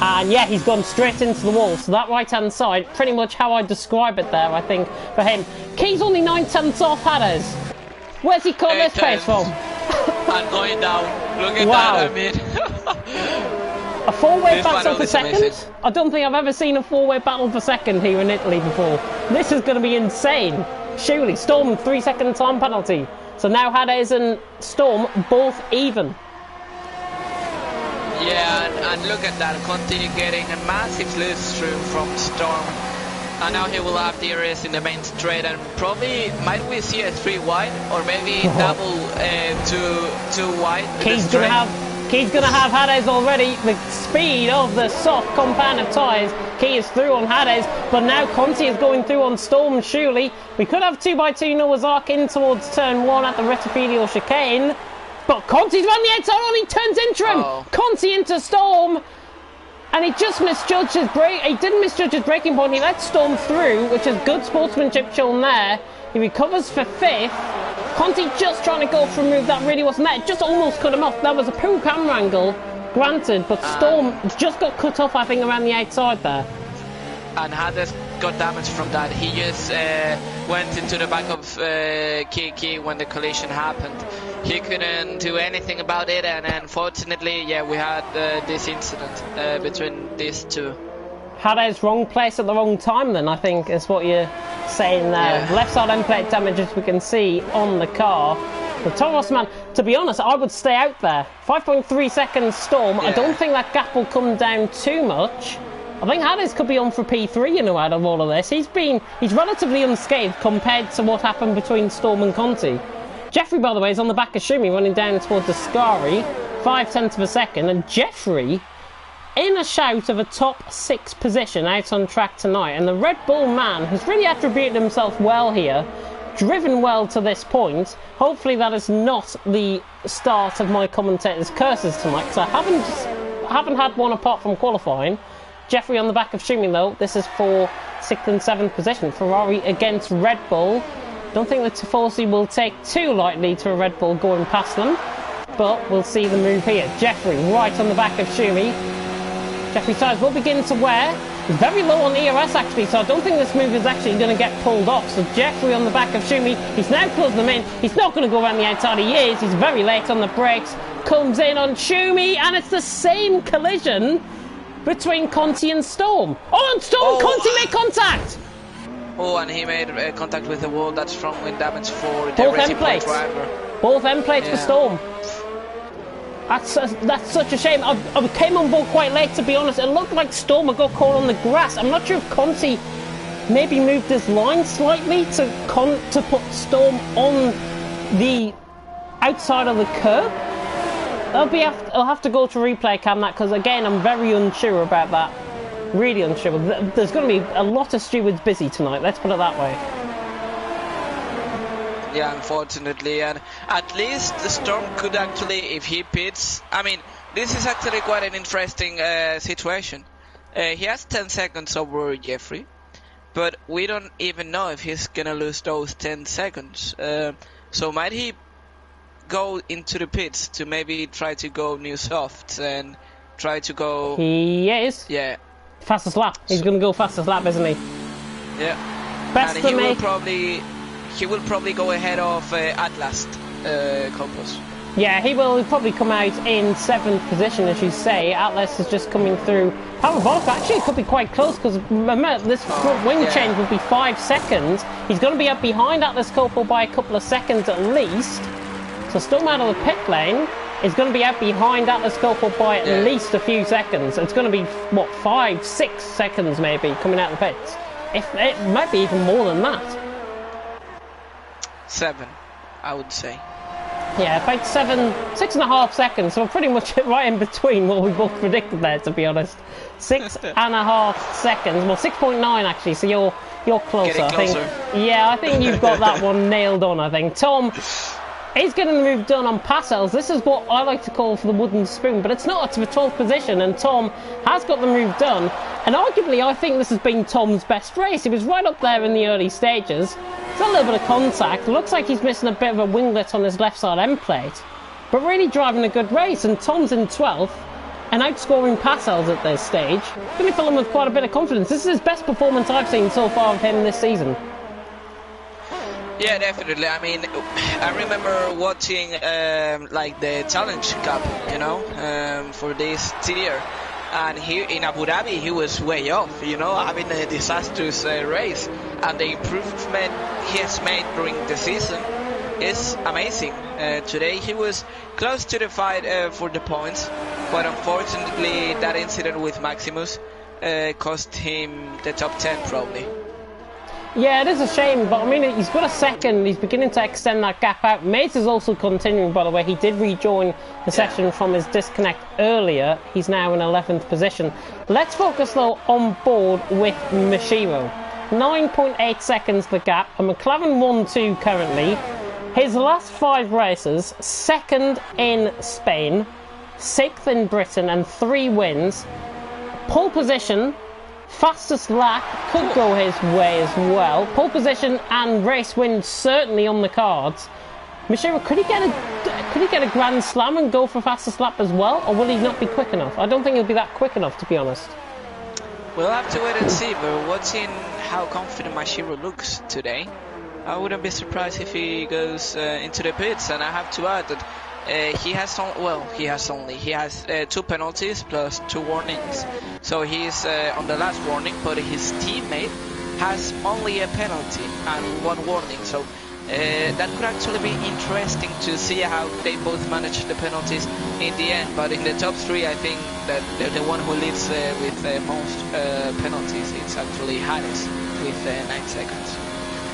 And yeah, he's gone straight into the wall. So that right-hand side, pretty much how I describe it there, I think, for him. Key's only 9/10 off Hades. Where's he caught this pace from? And going down. Look at that, I mean. A four-way battle for second? Amazing. I don't think I've ever seen a four-way battle for second here in Italy before. This is going to be insane. Surely, Storm 3-second time penalty. So now Hades and Storm both even. Yeah, and look at that, continue getting a massive slipstream from Storm. And now he will have DRS in the main straight, and probably might we see a 3 wide or maybe double 2 wide. Key's gonna have Hades already. The speed of the soft compounded tyres. Key is through on Hades, but now Conti is going through on Storm. Surely we could have 2x2 Noah's Ark in towards turn 1 at the Rettifilio chicane. But Conti's run the outside on, he turns into him! Conti into Storm! And he just misjudged his brake. He didn't misjudge his braking point, he let Storm through, which is good sportsmanship shown there. He recovers for 5th. Conti just trying to go for a move that really wasn't there. It just almost cut him off. That was a poor camera angle, granted, but Storm just got cut off, I think, around the outside there. And Hades got damage from that. He just went into the back of Kiki when the collision happened. He couldn't do anything about it, and unfortunately, yeah, we had this incident between these two. Hades wrong place at the wrong time then, I think, is what you're saying there. Yeah. Left side end plate damage, as we can see on the car. The Toros man, to be honest, I would stay out there. 5.3 seconds Storm. Yeah. I don't think that gap will come down too much. I think Hades could be on for P3, you know, out of all of this. He's relatively unscathed compared to what happened between Storm and Conti. Jeffrey, by the way, is on the back of Shumi, running down towards the Ascari, 0.5 of a second, and Jeffrey in a shout of a top 6 position out on track tonight. And the Red Bull man has really attributed himself well here, driven well to this point. Hopefully that is not the start of my commentator's curses tonight, because I haven't had one apart from qualifying. Jeffrey on the back of Shumi, though. This is for 6th and 7th position. Ferrari against Red Bull. Don't think the Tifosi will take too lightly to a Red Bull going past them, but we'll see the move here. Jeffrey right on the back of Shumi. Jeffrey's tyres will begin to wear. He's very low on ERS actually, so I don't think this move is actually going to get pulled off. So Jeffrey on the back of Shumi, he's now closed them in. He's not going to go around the outside. He is. He's very late on the brakes. Comes in on Shumi, and it's the same collision between Conti and Storm. Oh, and Storm! Conti made contact! Oh, and he made contact with the wall. That's strong wind damage for the Racing Point driver. Both end plates for Storm. That's such a shame. I came on board quite late, to be honest. It looked like Storm had got caught on the grass. I'm not sure if Conti maybe moved his line slightly to put Storm on the outside of the curb. I'll have to go to replay cam that, because again I'm very unsure about that. Really unsure. There's going to be a lot of stewards busy tonight, let's put it that way. Yeah, unfortunately, and at least the Storm could actually, if he pits, I mean, this is actually quite an interesting situation. He has 10 seconds over Jeffrey, but we don't even know if he's gonna lose those 10 seconds. So might he go into the pits to maybe try to go new softs and try to go... He is. Yeah. Fastest lap. He's gonna go fastest lap, isn't he? Yeah. Best and for me. He will probably go ahead of Atlas Campos. Yeah, he will probably come out in 7th position, as you say. Atlas is just coming through. Parabolic actually could be quite close, because remember, this front wing change would be 5 seconds. He's going to be up behind Atlas Coppo by a couple of seconds at least. So Storm out of the pit lane is going to be out behind Atlas Coppo by at least a few seconds. It's going to be, what, 5, 6 seconds maybe coming out of the pits. It might be even more than that. 7, I would say. Yeah, about 6.5 seconds, so pretty much right in between what we both predicted there, to be honest. 6.5 seconds, well 6.9 actually, so you're closer. I think. Yeah, I think you've got that one nailed on, I think. Tom is getting the move done on Passels. This is what I like to call for the wooden spoon, but it's not. It's the 12th position, and Tom has got the move done. And arguably, I think this has been Tom's best race. He was right up there in the early stages. There's a little bit of contact. It looks like he's missing a bit of a winglet on his left side end plate, but really driving a good race. And Tom's in 12th and outscoring Passels at this stage. Going to fill him with quite a bit of confidence. This is his best performance I've seen so far of him this season. Yeah, definitely. I mean, I remember watching like the Challenge Cup, you know, for this tier, and here in Abu Dhabi he was way off, you know, having a disastrous race, and the improvement he has made during the season is amazing. Today he was close to the fight for the points, but unfortunately that incident with Maximus cost him the top 10 probably. Yeah, it is a shame, but I mean, he's got a second. He's beginning to extend that gap out. Mates is also continuing, by the way. He did rejoin the session from his disconnect earlier. He's now in 11th position. Let's focus, though, on board with Mashiro. 9.8 seconds the gap. A McLaren 1-2 currently. His last 5 races, 2nd in Spain, 6th in Britain, and 3 wins. Pole position. Fastest lap could go his way as well. Pole position and race win certainly on the cards. Mashiro, could he get a Grand Slam and go for fastest lap as well, or will he not be quick enough? I don't think he'll be that quick enough, to be honest. We'll have to wait and see, but watching how confident Mashiro looks today, I wouldn't be surprised if he goes into the pits. And I have to add that he has 2 penalties plus 2 warnings, so he's on the last warning, but his teammate has only a penalty and 1 warning, so that could actually be interesting to see how they both manage the penalties in the end. But in the top 3, I think that the one who leads with most penalties is actually Harris with 9 seconds.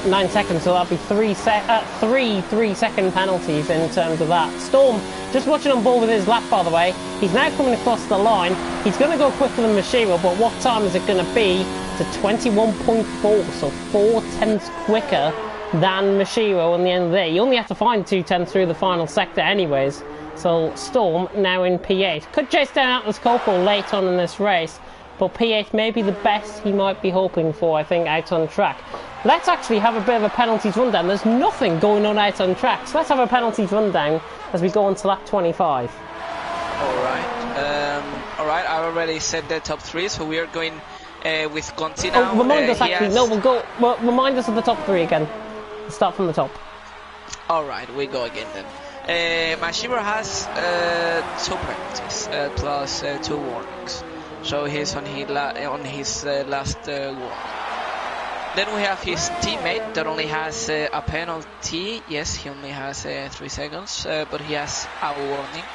9 seconds, so that'll be 3 3-second penalties in terms of that. Storm, just watching on board with his lap, by the way. He's now coming across the line. He's going to go quicker than Mashiro, but what time is it going to be? To 21.4, so 4 tenths quicker than Mashiro in the end of the day. You only have to find 2 tenths through the final sector anyways. So Storm now in P8. Could chase down Atlas Coppo late on in this race, but P8 may be the best he might be hoping for, I think, out on track. Let's actually have a bit of a penalties rundown. There's nothing going on out on track, so let's have a penalties rundown as we go on to lap 25. Alright, I already said the top 3, so we are going with Conti now. Oh, remind us actually, remind us of the top 3 again. Let's start from the top. Alright, we go again then. Mashiro has 2 penalties plus 2 warnings, so he's on his last warning. Then we have his teammate that only has a penalty. Yes, he only has 3 seconds, but he has a warning.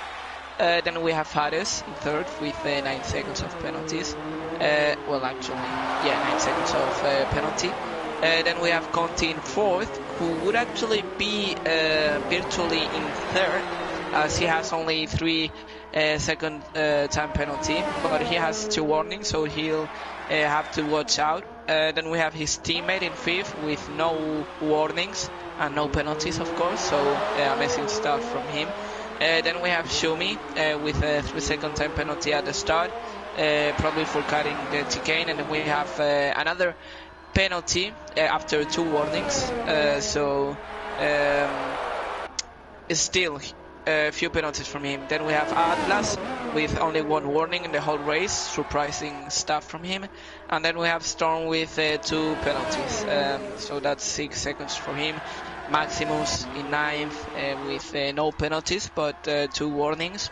Then we have Hades in third with 9 seconds of penalties. Well, actually, yeah, 9 seconds of penalty. Then we have Conti in fourth, who would actually be virtually in third, as he has only 3 second time penalty, but he has 2 warnings, so he'll have to watch out. Then we have his teammate in fifth with no warnings and no penalties, of course, so amazing stuff from him. Then we have Shumi with a 3 second time penalty at the start, probably for cutting the chicane, and then we have another penalty after 2 warnings, so it's still a few penalties from him. Then we have Atlas with only 1 warning in the whole race, surprising stuff from him. And then we have Storm with 2 penalties, so that's 6 seconds for him. Maximus in 9th with no penalties but 2 warnings.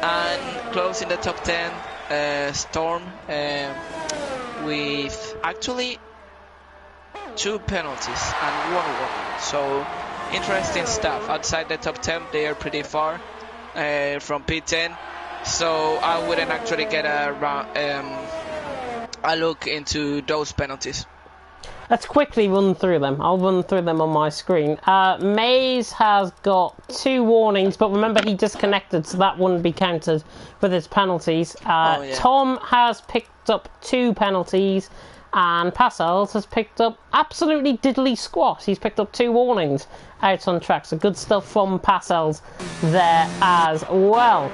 And close in the top 10, Storm with actually 2 penalties and 1 warning. So interesting stuff. Outside the top 10, they are pretty far from P10. So I wouldn't actually get a look into those penalties. Let's quickly run through them. I'll run through them on my screen. Maze has got 2 warnings, but remember he disconnected, so that wouldn't be counted with his penalties. Tom has picked up 2 penalties, and Passels has picked up absolutely diddly squat. He's picked up 2 warnings out on track, so good stuff from Passels there as well.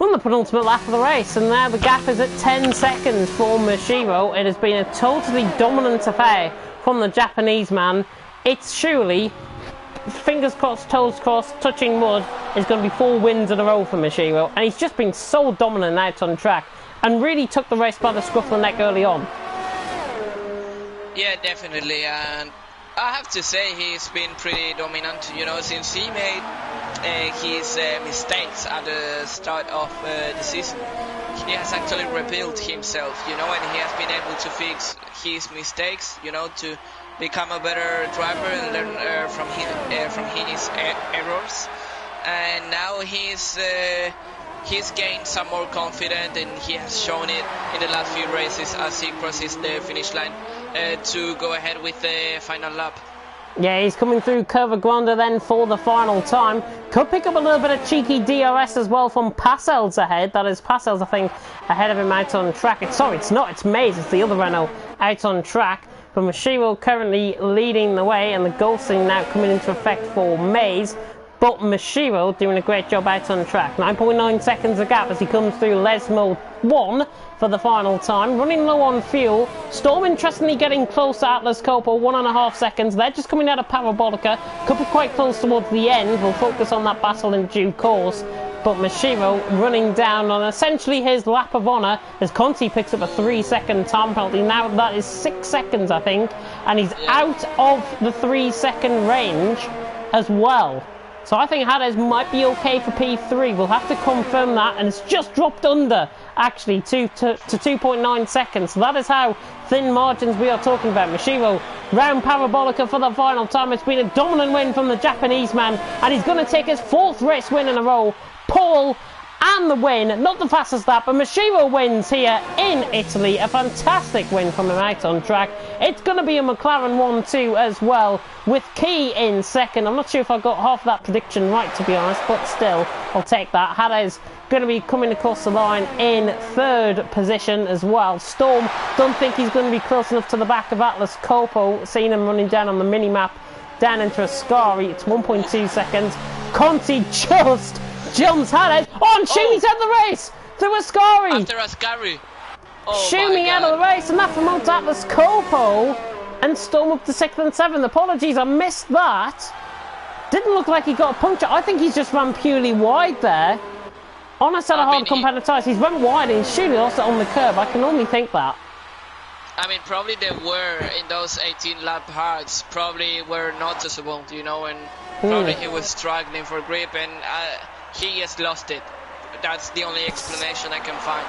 Won the penultimate lap of the race, and now the gap is at 10 seconds for Mashiro. It has been a totally dominant affair from the Japanese man. It's surely, fingers crossed, toes crossed, touching wood, is going to be 4 wins in a row for Mashiro, and he's just been so dominant out on track and really took the race by the scruff of the neck early on. Yeah, definitely, and I have to say he's been pretty dominant, you know, since he made his mistakes at the start of the season. He has actually rebuilt himself, you know, and he has been able to fix his mistakes, you know, to become a better driver and learn from his errors. And now he's gained some more confidence, and he has shown it in the last few races as he crosses the finish line to go ahead with the final lap. Yeah, he's coming through Curva Grande then for the final time. Could pick up a little bit of cheeky DRS as well from Passels ahead. That is Passels, I think, ahead of him out on track. It's not. It's Maze. It's the other Renault out on track. But Mashiro currently leading the way, and the ghosting now coming into effect for Maze. But Mashiro doing a great job out on track. 9.9 seconds of gap as he comes through Lesmo 1 for the final time. Running low on fuel. Storm interestingly getting close to Atlas Copo, 1.5 seconds. They're just coming out of Parabolica. Could be quite close towards the end. We'll focus on that battle in due course. But Mashiro running down on essentially his lap of honour as Conti picks up a 3-second time penalty. Now that is 6 seconds, I think. And he's out of the 3-second range as well. So I think Hades might be okay for P3. We'll have to confirm that, and it's just dropped under, actually, to 2.9 seconds. So that is how thin margins we are talking about. Mashiro round Parabolica for the final time. It's been a dominant win from the Japanese man, and he's going to take his 4th race win in a row. Pole and the win, not the fastest lap, but Mashiro wins here in Italy. A fantastic win from him out on track. It's going to be a McLaren 1-2 as well, with Key in second. I'm not sure if I got half that prediction right, to be honest, but still, I'll take that. Hades going to be coming across the line in 3rd position as well. Storm, don't think he's going to be close enough to the back of Atlas Copo. Seeing him running down on the mini-map, down into Ascari. It's 1.2 seconds. Conti just jumps Hades. Oh, and Shumi's out of the race through Ascari. After Ascari. Oh, Shumi out of the race, and that promotes Atlas Copo and Storm up to 6th and 7th. Apologies, I missed that. Didn't look like he got a puncture. I think he's just run purely wide there. On a set of hard compounded tyres, he's run wide and he's surely lost it on the curb. I can only think that. I mean, probably they were in those 18 lap hards, probably were noticeable, you know, and probably he was struggling for grip, and he has lost it. That's the only explanation I can find.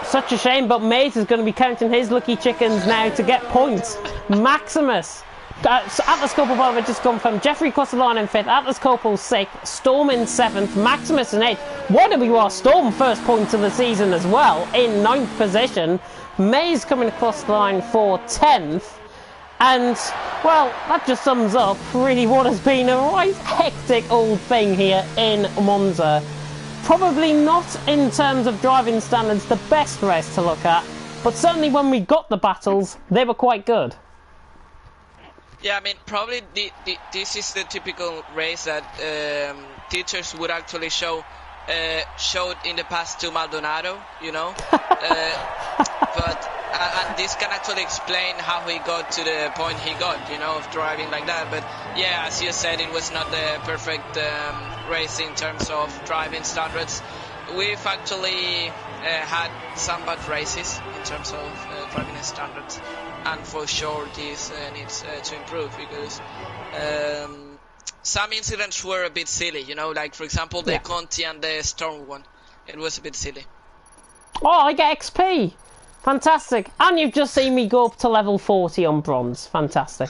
Such a shame, but Maze is going to be counting his lucky chickens now to get points. Maximus So Atlas Copel, by the way, just confirmed. Jeffrey across the line in 5th, Atlas Copel 6th, Storm in 7th, Maximus in 8th. YWR Storm first point of the season as well in 9th position. Mays coming across the line for 10th. And, well, that just sums up really what has been a right hectic old thing here in Monza. Probably not, in terms of driving standards, the best race to look at, but certainly when we got the battles, they were quite good. Yeah, I mean, probably this is the typical race that teachers would actually showed in the past to Maldonado, you know. But and this can actually explain how he got to the point he got, you know, of driving like that. But yeah, as you said, it was not the perfect race in terms of driving standards. We've actually had some bad races in terms of driving standards, and for sure this needs to improve, because some incidents were a bit silly, you know, like for example the Conti and the Storm one. It was a bit silly. Oh, I get XP! Fantastic. And you've just seen me go up to level 40 on bronze. Fantastic.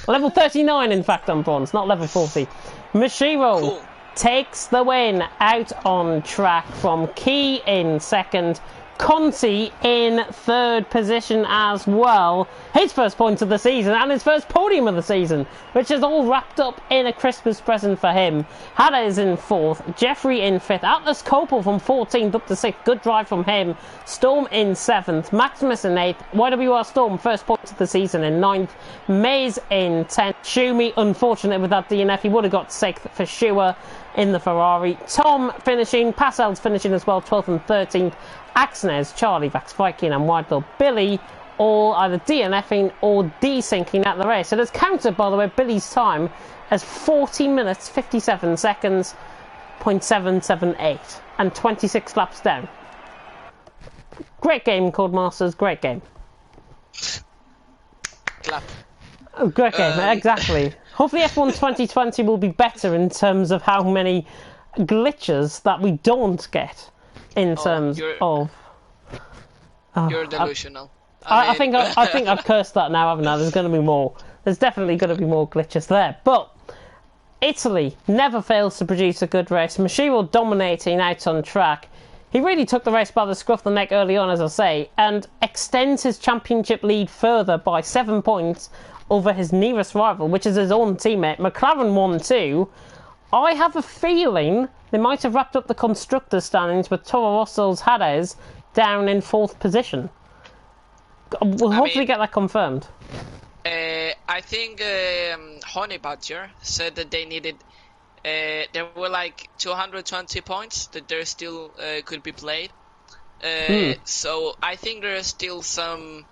Level 39, in fact, on bronze, not level 40. Mashiro takes the win out on track from Key in 2nd. Conti in 3rd position as well. His first point of the season and his first podium of the season, which is all wrapped up in a Christmas present for him. Hada is in 4th, Jeffrey in 5th, Atlas Copel from 14th up to 6th, good drive from him. Storm in 7th, Maximus in 8th, YWR Storm first point of the season in 9th, Mays in 10th, Schumi unfortunate with that DNF, he would have got 6th for Shua in the Ferrari. Tom finishing, Passel's finishing as well, 12th and 13th. Axnes, Charlie, Vax Viking and Whiteville Billy all either DNFing or desyncing at the race. It has counted, by the way, Billy's time as 40 minutes 57 seconds, 0.778 and 26 laps down. Great game, Codemasters, great game. Clap. Oh, great game, exactly. Hopefully F1 2020 will be better in terms of how many glitches that we don't get in terms of... You're delusional. I think I've cursed that now, haven't I? There's going to be more. There's definitely going to be more glitches there. But Italy never fails to produce a good race. Mashiro dominating out on track. He really took the race by the scruff of the neck early on, as I say, and extends his championship lead further by 7 points over his nearest rival, which is his own teammate. McLaren won too. I have a feeling they might have wrapped up the constructors' standings with Toro Rosso's Jerez down in 4th position. We'll hopefully get that confirmed. I think Honey Badger said that they needed... there were like 220 points that there still could be played. So I think there are still some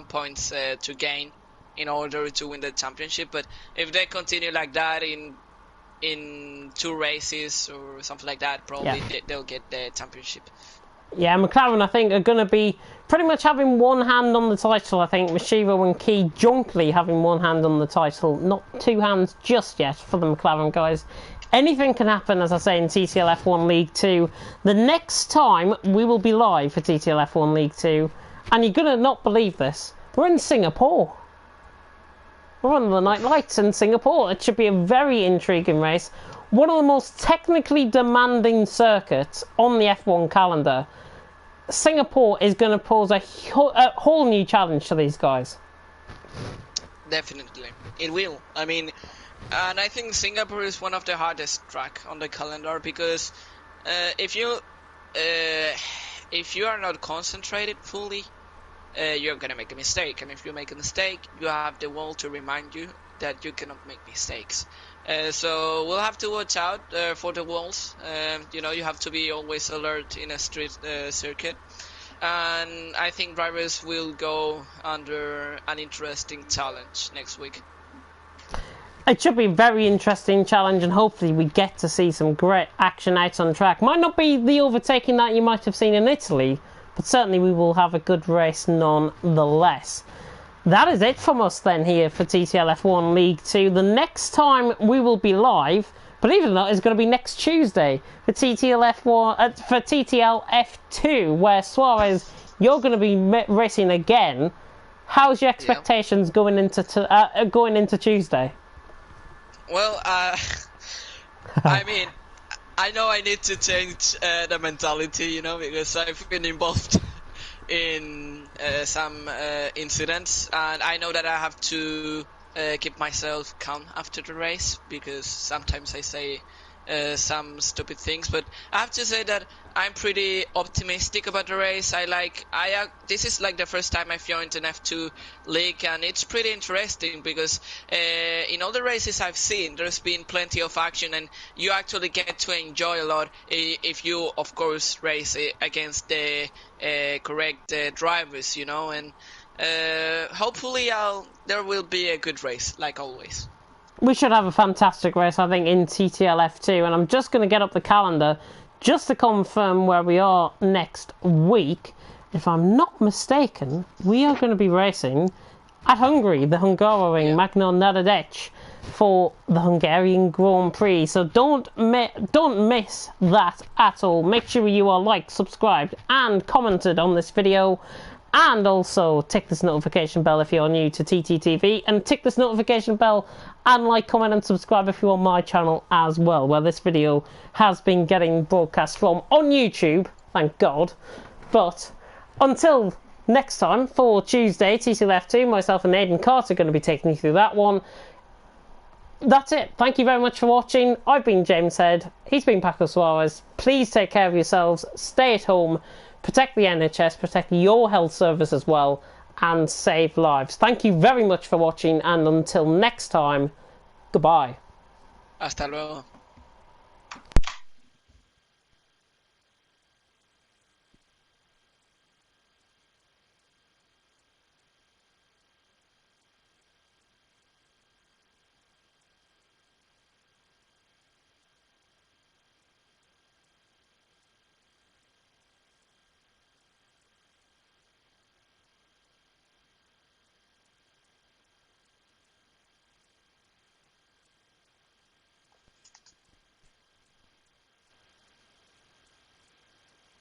points to gain in order to win the championship. But if they continue like that in 2 races or something like that, probably they'll get the championship. Yeah, McLaren, I think, are going to be pretty much having one hand on the title. I think Mashiro and Key jointly having one hand on the title. Not 2 hands just yet for the McLaren guys. Anything can happen, as I say, in TTL F1 League 2. The next time we will be live for TTL F1 League 2, and you're going to not believe this, we're in Singapore. We're on the night lights in Singapore. It should be a very intriguing race. One of the most technically demanding circuits on the F1 calendar. Singapore is going to pose a whole new challenge to these guys. Definitely. It will. I mean, and I think Singapore is one of the hardest track on the calendar, because if you are not concentrated fully, you're going to make a mistake. And if you make a mistake, you have the wall to remind you that you cannot make mistakes. So we'll have to watch out for the walls. You know, you have to be always alert in a street circuit. And I think drivers will go under an interesting challenge next week. It should be a very interesting challenge, and hopefully we get to see some great action out on track. Might not be the overtaking that you might have seen in Italy, but certainly we will have a good race nonetheless. That is it from us then here for TTL F1 League 2. The next time we will be live, believe it or not, is going to be next Tuesday for TTL F1 for TTL F2, where Suarez, you're going to be racing again. How's your expectations going into Tuesday? Well, I mean, I know I need to change the mentality, you know, because I've been involved in some incidents, and I know that I have to keep myself calm after the race, because sometimes I say some stupid things, but I have to say that I'm pretty optimistic about the race. This is like the first time I've joined an F2 league, and it's pretty interesting because in all the races I've seen, there's been plenty of action, and you actually get to enjoy a lot if you, of course, race against the correct drivers, you know, and hopefully there will be a good race, like always. We should have a fantastic race, I think, in TTL F2, and I'm just going to get up the calendar just to confirm where we are next week. If I'm not mistaken, we are going to be racing at Hungary, the Hungaroring Magna Nadadec for the Hungarian Grand Prix. So don't miss that at all. Make sure you are liked, subscribed, and commented on this video. And also tick this notification bell if you're new to TTTV, and tick this notification bell and like, comment and subscribe if you're on my channel as well, where this video has been getting broadcast from on YouTube, thank God. But until next time, for Tuesday, TTL F2, myself and Aidan Carter are going to be taking you through that one. That's it. Thank you very much for watching. I've been James Head. He's been Paco Suarez. Please take care of yourselves. Stay at home. Protect the NHS. Protect your health service as well. And save lives. Thank you very much for watching. And until next time, goodbye. Hasta luego.